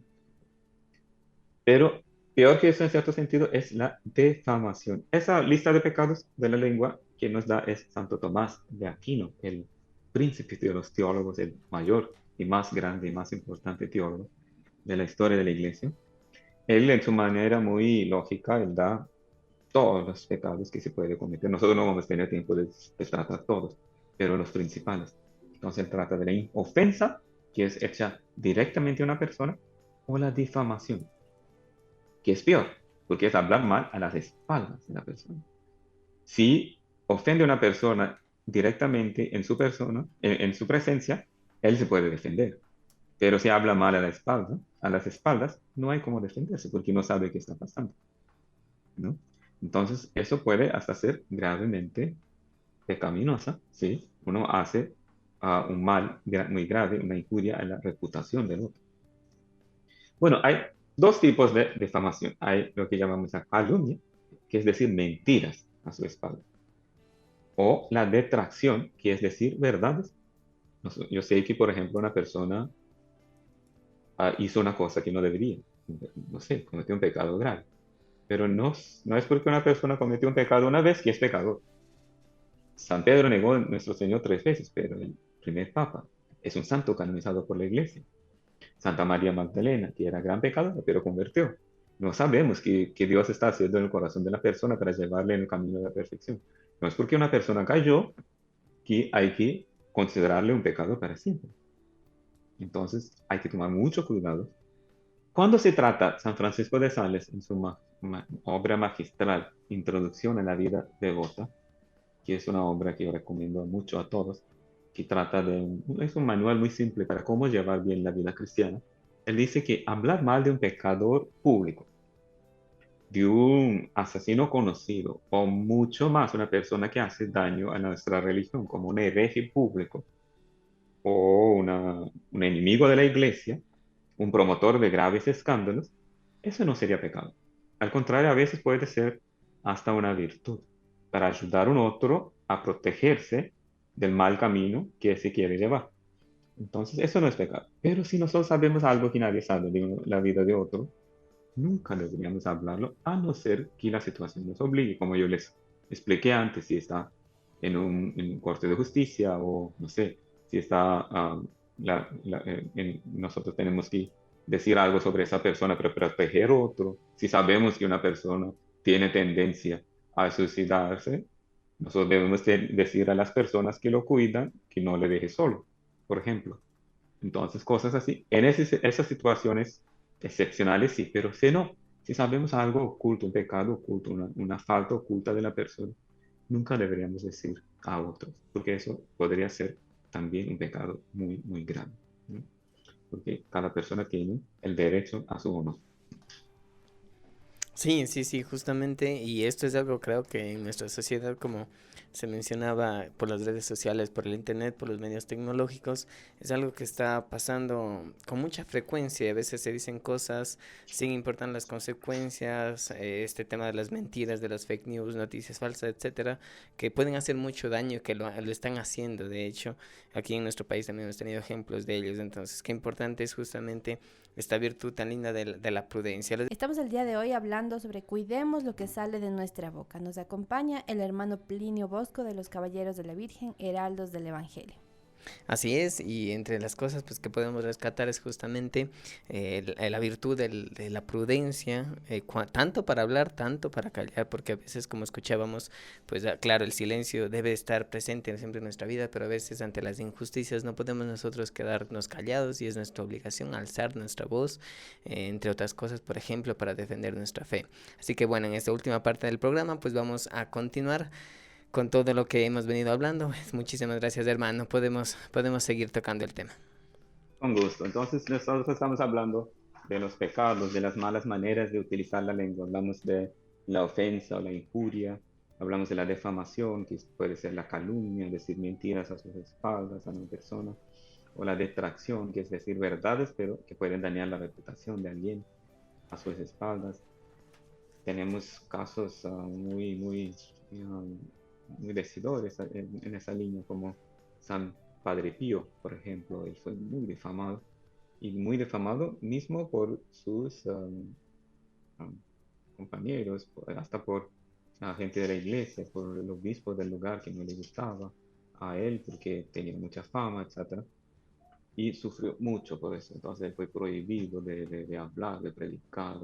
Pero peor que eso en cierto sentido es la defamación. Esa lista de pecados de la lengua que nos da es Santo Tomás de Aquino, el príncipe de los teólogos, el mayor y más grande y más importante teólogo de la historia de la iglesia. Él en su manera muy lógica, él da todos los pecados que se puede cometer. Nosotros no vamos a tener tiempo de tratar todos, pero los principales. Entonces él trata de la ofensa, que es hecha directamente a una persona, o la difamación, que es peor, porque es hablar mal a las espaldas de la persona. Si ofende a una persona directamente en su persona, en su presencia, él se puede defender. Pero si habla mal a la espalda, a las espaldas, no hay cómo defenderse porque no sabe qué está pasando, ¿no? Entonces, eso puede hasta ser gravemente pecaminosa, ¿sí? Uno hace un mal muy grave, una injuria a la reputación del otro. Bueno, hay dos tipos de difamación. Hay lo que llamamos la calumnia, que es decir mentiras a su espalda, o la detracción, que es decir verdades. Yo sé que, por ejemplo, una persona hizo una cosa que no debería, no sé, cometió un pecado grave, pero no es porque una persona cometió un pecado una vez que es pecador. San Pedro negó a nuestro Señor 3 veces, pero el primer papa es un santo canonizado por la Iglesia. Santa María Magdalena, que era gran pecadora, pero convirtió. No sabemos qué Dios está haciendo en el corazón de la persona para llevarle en el camino de la perfección. No es porque una persona cayó que hay que considerarle un pecado para siempre. Entonces hay que tomar mucho cuidado. Cuando se trata San Francisco de Sales en su obra magistral, Introducción a la vida devota, que es una obra que yo recomiendo mucho a todos, que trata es un manual muy simple para cómo llevar bien la vida cristiana. Él dice que hablar mal de un pecador público, de un asesino conocido, o mucho más una persona que hace daño a nuestra religión, como un hereje público, o un enemigo de la iglesia, un promotor de graves escándalos, eso no sería pecado. Al contrario, a veces puede ser hasta una virtud para ayudar a un otro a protegerse del mal camino que se quiere llevar. Entonces, eso no es pecado. Pero si nosotros sabemos algo que nadie sabe de la vida de otro, nunca deberíamos hablarlo, a no ser que la situación nos obligue, como yo les expliqué antes, si está en un corte de justicia o no sé, si está, nosotros tenemos que decir algo sobre esa persona para proteger a otro. Si sabemos que una persona tiene tendencia a suicidarse, nosotros debemos decir a las personas que lo cuidan que no le deje solo, por ejemplo. Entonces, cosas así. En esas situaciones excepcionales sí, pero si no, si sabemos algo oculto, un pecado oculto, una falta oculta de la persona, nunca deberíamos decir a otros, porque eso podría ser también un pecado muy grave, ¿no? Porque cada persona tiene el derecho a su honor. Sí, sí, sí, justamente, y esto es algo creo que en nuestra sociedad, como se mencionaba por las redes sociales, por el internet, por los medios tecnológicos, es algo que está pasando con mucha frecuencia. A veces se dicen cosas sin importar las consecuencias, este tema de las mentiras, de las fake news, noticias falsas, etcétera, que pueden hacer mucho daño y que lo están haciendo. De hecho, aquí en nuestro país también hemos tenido ejemplos de ellos. Entonces, qué importante es justamente esta virtud tan linda de la prudencia. Estamos el día de hoy hablando sobre cuidemos lo que sale de nuestra boca. Nos acompaña el hermano Plinio Bosco de los Caballeros de la Virgen, Heraldos del Evangelio. Así es, y entre las cosas pues que podemos rescatar es justamente la virtud de la prudencia, tanto para hablar, tanto para callar, porque a veces como escuchábamos, pues claro, el silencio debe estar presente siempre en nuestra vida, pero a veces ante las injusticias no podemos nosotros quedarnos callados y es nuestra obligación alzar nuestra voz, entre otras cosas, por ejemplo, para defender nuestra fe. Así que bueno, en esta última parte del programa pues vamos a continuar con todo lo que hemos venido hablando. Muchísimas gracias, hermano. Podemos seguir tocando el tema. Con gusto. Entonces, nosotros estamos hablando de los pecados, de las malas maneras de utilizar la lengua. Hablamos de la ofensa o la injuria, hablamos de la defamación, que puede ser la calumnia, decir mentiras a sus espaldas a una persona, o la detracción, que es decir verdades, pero que pueden dañar la reputación de alguien a sus espaldas. Tenemos casos muy decidores en esa línea, como San Padre Pío, por ejemplo. Él fue muy defamado mismo por sus compañeros, hasta por la gente de la iglesia, por el obispo del lugar que no le gustaba a él porque tenía mucha fama, etc. Y sufrió mucho por eso. Entonces él fue prohibido de hablar, de predicar,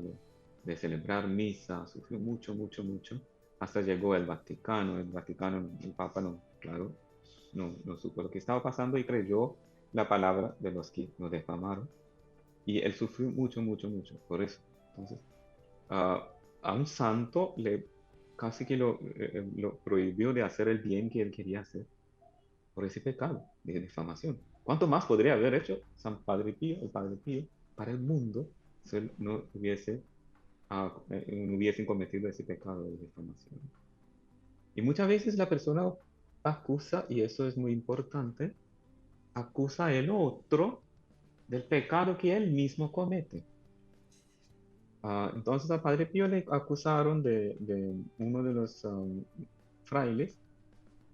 de celebrar misa. Sufrió mucho, mucho, mucho. Hasta llegó el Vaticano. El Papa no, claro, no supo lo que estaba pasando y creyó la palabra de los que lo defamaron. Y él sufrió mucho, mucho, mucho por eso. Entonces, a a un santo casi que lo prohibió de hacer el bien que él quería hacer por ese pecado de difamación. ¿Cuánto más podría haber hecho San Padre Pío, el Padre Pío, para el mundo si él no hubiesen cometido ese pecado de difamación? Y muchas veces la persona acusa, y eso es muy importante, acusa al otro del pecado que él mismo comete. Entonces al Padre Pío le acusaron de uno de los frailes,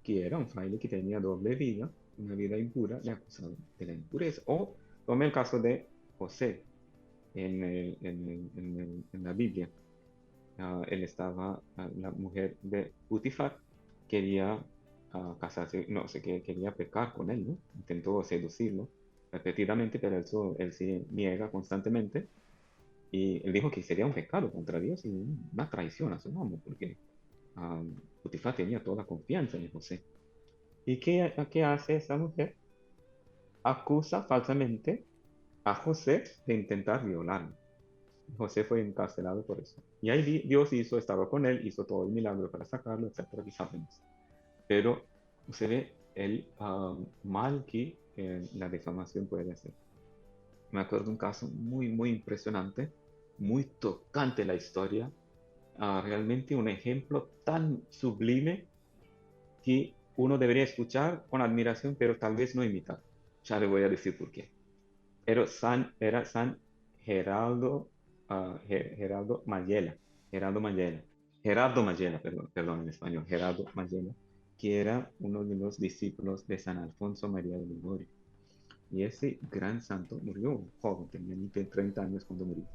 que era un fraile que tenía doble vida, una vida impura, le acusaron de la impureza. O tome el caso de José en la Biblia. La mujer de Putifar quería casarse, no sé, que quería pecar con él, ¿no? Intentó seducirlo repetidamente, pero él se niega constantemente. Y él dijo que sería un pecado contra Dios y una traición a su amo, porque Putifar tenía toda la confianza en José. ¿Y qué hace esa mujer? Acusa falsamente a José de intentar violarlo. José fue encarcelado por eso. Y ahí Dios estaba con él, hizo todo el milagro para sacarlo, etcétera, que sabemos. Pero se ve el mal que la defamación puede hacer. Me acuerdo de un caso muy, muy impresionante, muy tocante la historia, realmente un ejemplo tan sublime que uno debería escuchar con admiración, pero tal vez no imitar. Ya le voy a decir por qué. Era San Geraldo, Geraldo Mayela, Gerardo Mayela, perdón, en español, Gerardo Mayela, que era uno de los discípulos de San Alfonso María de Ligorio. Y ese gran santo murió joven, tenía ni 30 años cuando murió.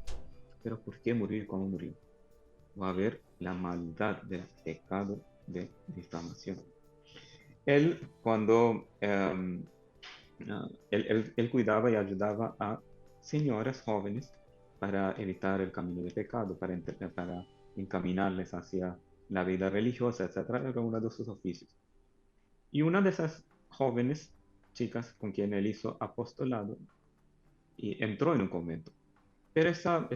Pero ¿por qué murió y cómo murió? Va a ver la maldad del pecado de difamación. Él, cuando él cuidaba y ayudaba a señoras jóvenes para evitar el camino de pecado, para encaminarles hacia la vida religiosa, etc. Era uno de sus oficios. Y una de esas jóvenes chicas con quien él hizo apostolado y entró en un convento. Pero esa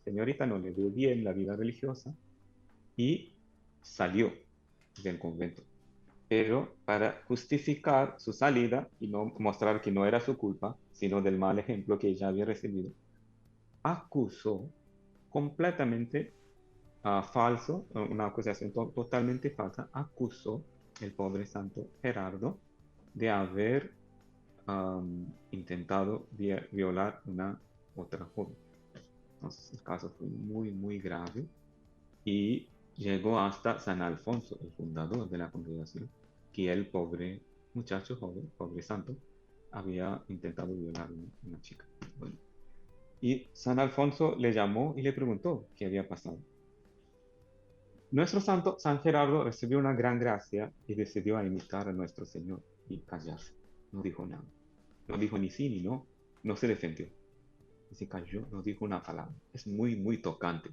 señorita no le dio bien la vida religiosa y salió del convento. Pero para justificar su salida y no mostrar que no era su culpa, sino del mal ejemplo que ella había recibido, acusó completamente falso, una acusación totalmente falsa, acusó el pobre santo Gerardo de haber intentado violar una otra joven. Entonces el caso fue muy, muy grave y llegó hasta San Alfonso, el fundador de la congregación, que el pobre muchacho joven, pobre santo, había intentado violar a una chica. Bueno, y San Alfonso le llamó y le preguntó qué había pasado. Nuestro santo, San Gerardo, recibió una gran gracia y decidió a imitar a nuestro Señor y callarse. No dijo nada. No dijo ni sí ni no. No se defendió. Y se cayó, no dijo una palabra. Es muy, muy tocante.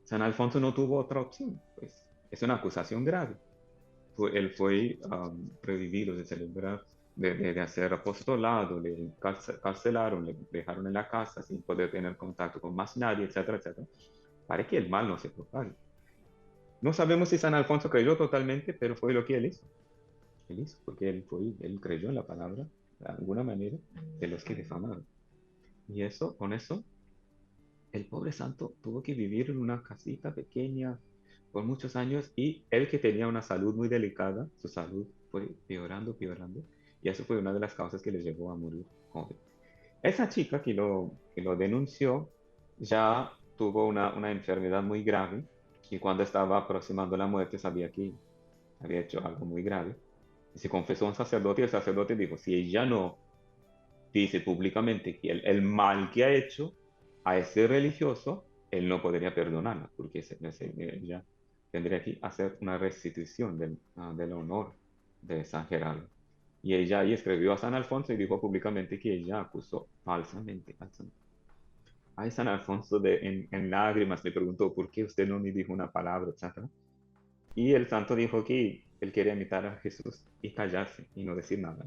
San Alfonso no tuvo otra opción, pues es una acusación grave. Él fue prohibido de celebrar, de hacer apostolado, le carcelaron, le dejaron en la casa sin poder tener contacto con más nadie, etcétera, etcétera, para que el mal no se propague. No sabemos si San Alfonso creyó totalmente, pero fue lo que él hizo. Él hizo, porque él creyó en la palabra, de alguna manera, de los que difamaron. Y eso, con eso, el pobre santo tuvo que vivir en una casita pequeña por muchos años y él que tenía una salud muy delicada, su salud fue peorando, peorando, y eso fue una de las causas que le llevó a morir joven. Esa chica que lo denunció ya tuvo una enfermedad muy grave y cuando estaba aproximando la muerte sabía que había hecho algo muy grave. Y se confesó a un sacerdote y el sacerdote dijo, si ella no dice públicamente que el mal que ha hecho a ese religioso, él no podría perdonarla, porque ella tendría que hacer una restitución del honor de San Gerardo. Y ella ahí escribió a San Alfonso y dijo públicamente que ella acusó falsamente al santo. Ay, San Alfonso en lágrimas le preguntó, ¿por qué usted no me dijo una palabra, etcétera? Y el santo dijo que él quería imitar a Jesús y callarse y no decir nada.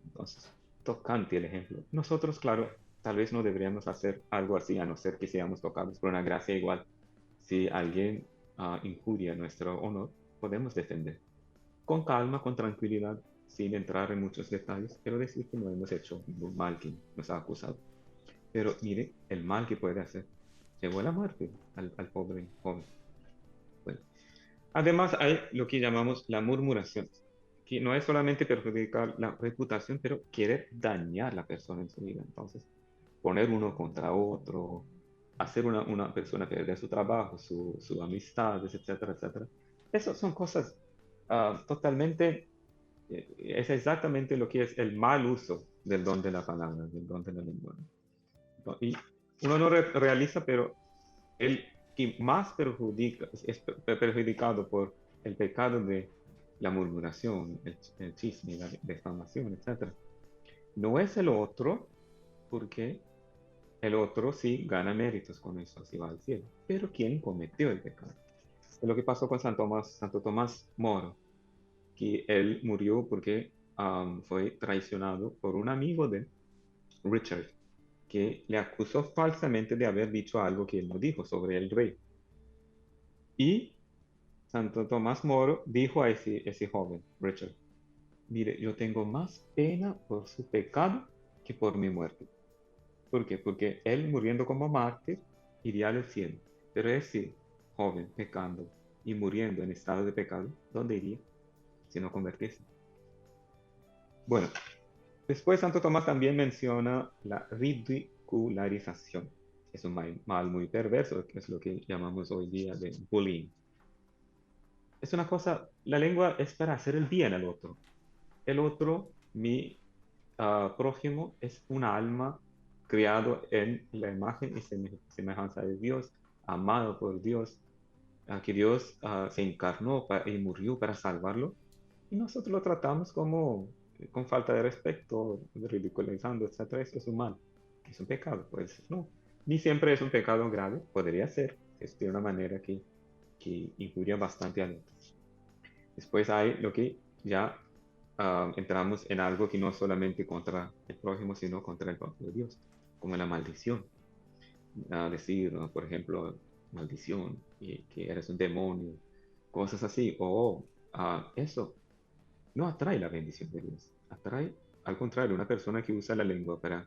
Entonces, tocante el ejemplo. Nosotros, claro, tal vez no deberíamos hacer algo así, a no ser que seamos tocados por una gracia igual. Si alguien injuria nuestro honor, podemos defender. Con calma, con tranquilidad, sin entrar en muchos detalles, pero decir que no hemos hecho ningún mal que nos ha acusado. Pero mire el mal que puede hacer. Llevó a la muerte al pobre joven. Bueno, además hay lo que llamamos la murmuración, que no es solamente perjudicar la reputación, pero querer dañar a la persona en su vida. Entonces, poner uno contra otro, hacer una persona perder su trabajo, su amistades, etcétera, etcétera. Esas son cosas totalmente, es exactamente lo que es el mal uso del don de la palabra, del don de la lengua. Y uno no realiza, pero el que más perjudica, es perjudicado por el pecado de la murmuración, el chisme, la difamación, etc. No es el otro, porque el otro sí gana méritos con eso, así va al cielo. Pero ¿quién cometió el pecado? Es lo que pasó con Santo Tomás Moro, que él murió porque fue traicionado por un amigo de Richard, que le acusó falsamente de haber dicho algo que él no dijo sobre el rey. Y Santo Tomás Moro dijo a ese joven, Richard, mire, yo tengo más pena por su pecado que por mi muerte. ¿Por qué? Porque él muriendo como mártir iría al cielo. Pero ese joven pecando y muriendo en estado de pecado, ¿dónde iría si no convertirse? Bueno, después Santo Tomás también menciona la ridicularización. Es un mal muy perverso, que es lo que llamamos hoy día de bullying. Es una cosa, la lengua es para hacer el bien al otro. El otro, mi prójimo, es una alma criado en la imagen y semejanza de Dios, amado por Dios, que Dios se encarnó y murió para salvarlo. Y nosotros lo tratamos como con falta de respeto, ridiculizando, etc. Eso es un mal, es un pecado, pues no. Ni siempre es un pecado grave, podría ser, es de una manera que injuria bastante al otro. Después hay lo que ya entramos en algo que no solamente contra el prójimo, sino contra el propio Dios, como la maldición. Decir, ¿no? Por ejemplo, maldición, que eres un demonio, cosas así. O eso no atrae la bendición de Dios. Atrae, al contrario, una persona que usa la lengua para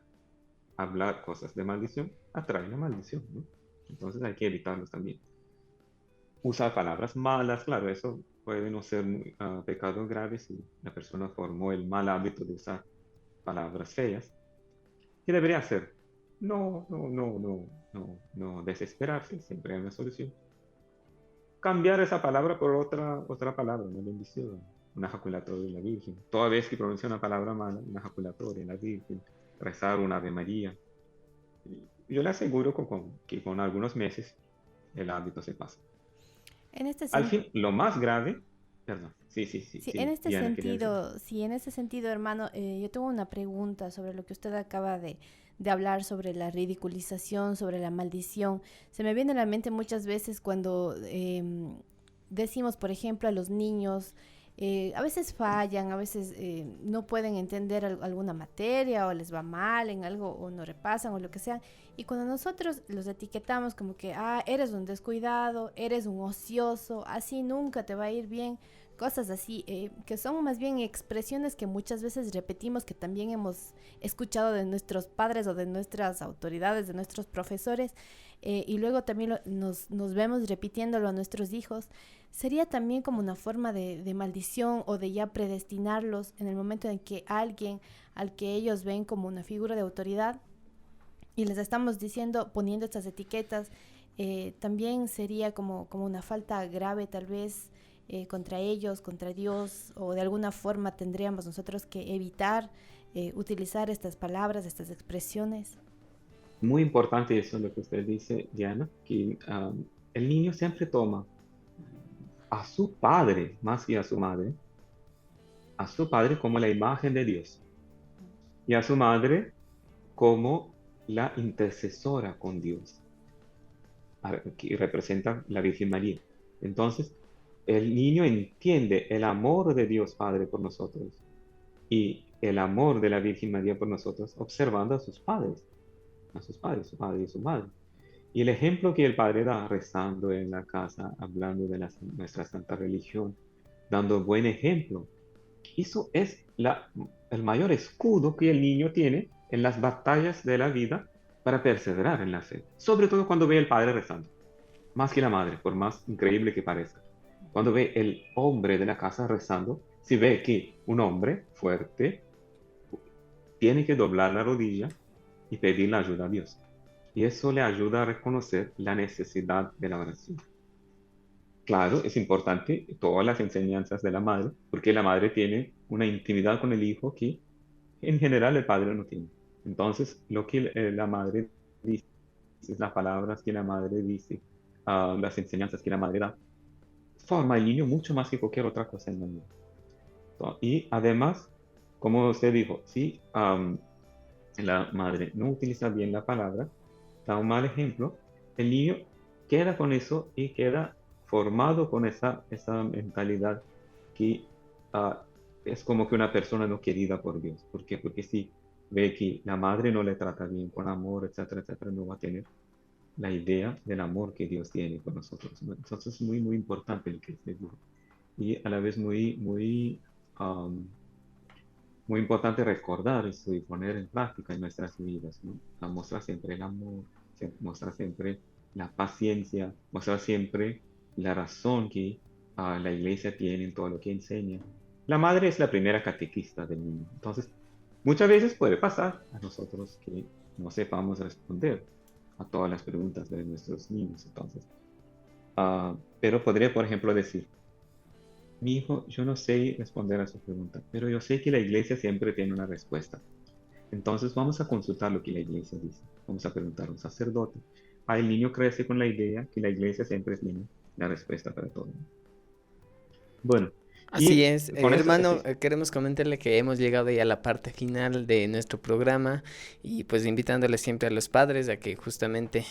hablar cosas de maldición, atrae la maldición, ¿no? Entonces hay que evitarlos también. usar palabras malas, claro, eso puede no ser pecados graves si la persona formó el mal hábito de usar palabras feas. ¿Qué debería hacer? No desesperarse, siempre hay una solución. Cambiar esa palabra por otra palabra, una bendición, una jaculatoria de la Virgen. Toda vez que pronuncia una palabra mala, una jaculatoria de la Virgen, rezar una Ave María. Yo le aseguro que con algunos meses el hábito se pasa. En este Al sentido. fin, lo más grave, perdón, Sí, en este Diana quería decir. sentido, sí, en este sentido, hermano, yo tengo una pregunta sobre lo que usted acaba de hablar sobre la ridiculización, sobre la maldición. Se me viene a la mente muchas veces cuando decimos, por ejemplo, a los niños, a veces fallan, a veces no pueden entender alguna materia o les va mal en algo o no repasan o lo que sea. Y cuando nosotros los etiquetamos como que, ah, eres un descuidado, eres un ocioso, así nunca te va a ir bien, cosas así, que son más bien expresiones que muchas veces repetimos, que también hemos escuchado de nuestros padres o de nuestras autoridades, de nuestros profesores, y luego también nos vemos repitiéndolo a nuestros hijos. Sería también como una forma de maldición o de ya predestinarlos en el momento en que alguien al que ellos ven como una figura de autoridad y les estamos diciendo, poniendo estas etiquetas, también sería como una falta grave tal vez contra ellos, contra Dios, o de alguna forma tendríamos nosotros que evitar utilizar estas palabras, estas expresiones. Muy importante eso lo que usted dice, Diana, que el niño siempre toma a su padre, más que a su padre como la imagen de Dios y a su madre como la intercesora con Dios, que representa la Virgen María. Entonces, el niño entiende el amor de Dios Padre por nosotros y el amor de la Virgen María por nosotros observando a sus padres, su padre y su madre. Y el ejemplo que el padre da rezando en la casa, hablando de nuestra santa religión, dando buen ejemplo, eso es el mayor escudo que el niño tiene en las batallas de la vida para perseverar en la fe. Sobre todo cuando ve al padre rezando, más que la madre, por más increíble que parezca. Cuando ve el hombre de la casa rezando, si ve que un hombre fuerte tiene que doblar la rodilla y pedir la ayuda a Dios. Y eso le ayuda a reconocer la necesidad de la oración. Claro, es importante todas las enseñanzas de la madre, porque la madre tiene una intimidad con el hijo que en general el padre no tiene. Entonces, lo que la madre dice, las palabras que la madre dice, las enseñanzas que la madre da, forma el niño mucho más que cualquier otra cosa en la vida. Y además, como usted dijo, si la madre no utiliza bien la palabra, da un mal ejemplo, el niño queda con eso y queda formado con esa mentalidad que ah, es como que una persona no querida por Dios. ¿Por qué? Porque si ve que la madre no le trata bien, con amor, etcétera, etcétera, no va a tener la idea del amor que Dios tiene con nosotros, ¿no? Entonces es muy, muy importante el que se dijo. Y a la vez um, muy importante recordar eso y poner en práctica en nuestras vidas, ¿no? A mostrar siempre el amor, mostrar siempre la paciencia, mostrar siempre la razón que la iglesia tiene en todo lo que enseña. La madre es la primera catequista del niño. Entonces, muchas veces puede pasar a nosotros que no sepamos responder a todas las preguntas de nuestros niños. Entonces, pero podría, por ejemplo, decir, mi hijo, yo no sé responder a su pregunta, pero yo sé que la iglesia siempre tiene una respuesta. Entonces vamos a consultar lo que la iglesia dice. Vamos a preguntar a un sacerdote. El niño crece con la idea que la iglesia siempre tiene la respuesta para todo. Bueno, Así y es, con eso, hermano, sí, queremos comentarle que hemos llegado ya a la parte final de nuestro programa y pues invitándole siempre a los padres a que justamente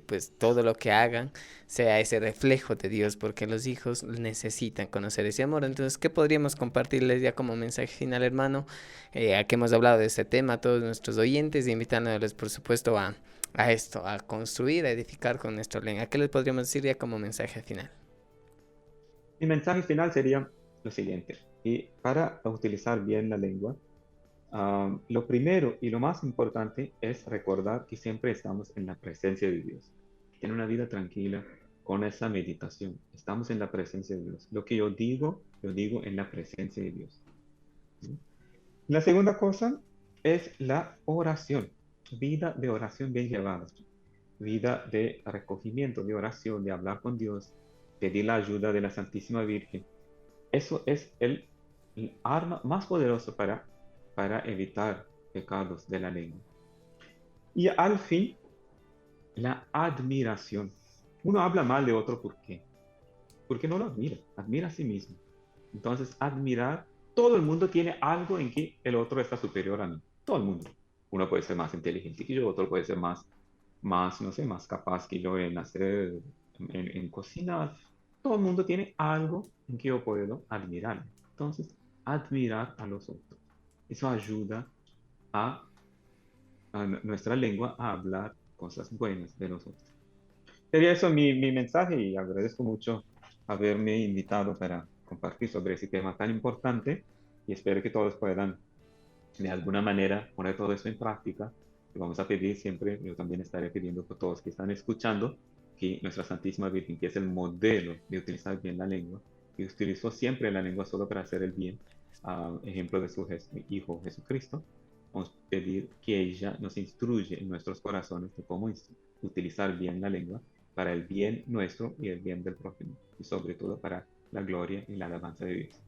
pues todo lo que hagan sea ese reflejo de Dios, porque los hijos necesitan conocer ese amor. Entonces, ¿qué podríamos compartirles ya como mensaje final, hermano? A que hemos hablado de este tema a todos nuestros oyentes y invitándoles, por supuesto, a esto, a construir, a edificar con nuestro lengua. ¿Qué les podríamos decir ya como mensaje final? mi mensaje final sería lo siguiente. Y para utilizar bien la lengua, lo primero y lo más importante es recordar que siempre estamos en la presencia de Dios. Tener una vida tranquila, con esa meditación. Estamos en la presencia de Dios. Lo que yo digo, lo digo en la presencia de Dios. ¿Sí? La segunda cosa es la oración. Vida de oración bien llevada. Vida de recogimiento, de oración, de hablar con Dios, pedir la ayuda de la Santísima Virgen. Eso es el arma más poderosa para evitar pecados de la lengua. Y al fin, la admiración. Uno habla mal de otro, ¿por qué? Porque no lo admira, admira a sí mismo. Entonces, admirar, todo el mundo tiene algo en que el otro está superior a mí. Todo el mundo. Uno puede ser más inteligente que yo, otro puede ser no sé, más capaz que yo en hacer, en cocinar. Todo el mundo tiene algo en que yo puedo admirar. Entonces, admirar a los otros. Eso ayuda a nuestra lengua a hablar cosas buenas de nosotros. Sería eso mi mensaje y agradezco mucho haberme invitado para compartir sobre ese tema tan importante y espero que todos puedan de alguna manera poner todo eso en práctica. Y vamos a pedir siempre, yo también estaré pidiendo por todos que están escuchando, que nuestra Santísima Virgen, que es el modelo de utilizar bien la lengua, que utilizó siempre la lengua solo para hacer el bien, ejemplo de su Hijo Jesucristo, vamos a pedir que ella nos instruye en nuestros corazones de cómo utilizar bien la lengua para el bien nuestro y el bien del prójimo, y sobre todo para la gloria y la alabanza de Dios.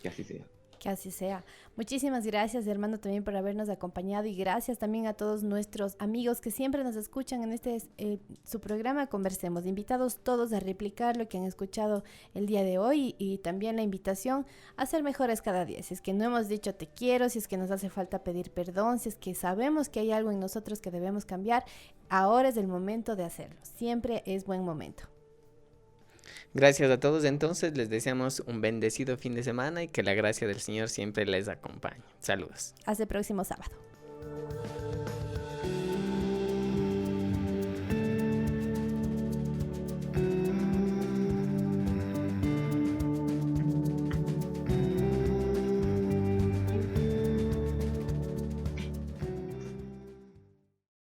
Que así sea. Que así sea. Muchísimas gracias, hermano, también por habernos acompañado y gracias también a todos nuestros amigos que siempre nos escuchan en su programa Conversemos. Invitados todos a replicar lo que han escuchado el día de hoy y también la invitación a ser mejores cada día. Si es que no hemos dicho te quiero, si es que nos hace falta pedir perdón, si es que sabemos que hay algo en nosotros que debemos cambiar, ahora es el momento de hacerlo. Siempre es buen momento. Gracias a todos, entonces les deseamos un bendecido fin de semana y que la gracia del Señor siempre les acompañe. Saludos. Hasta el próximo sábado.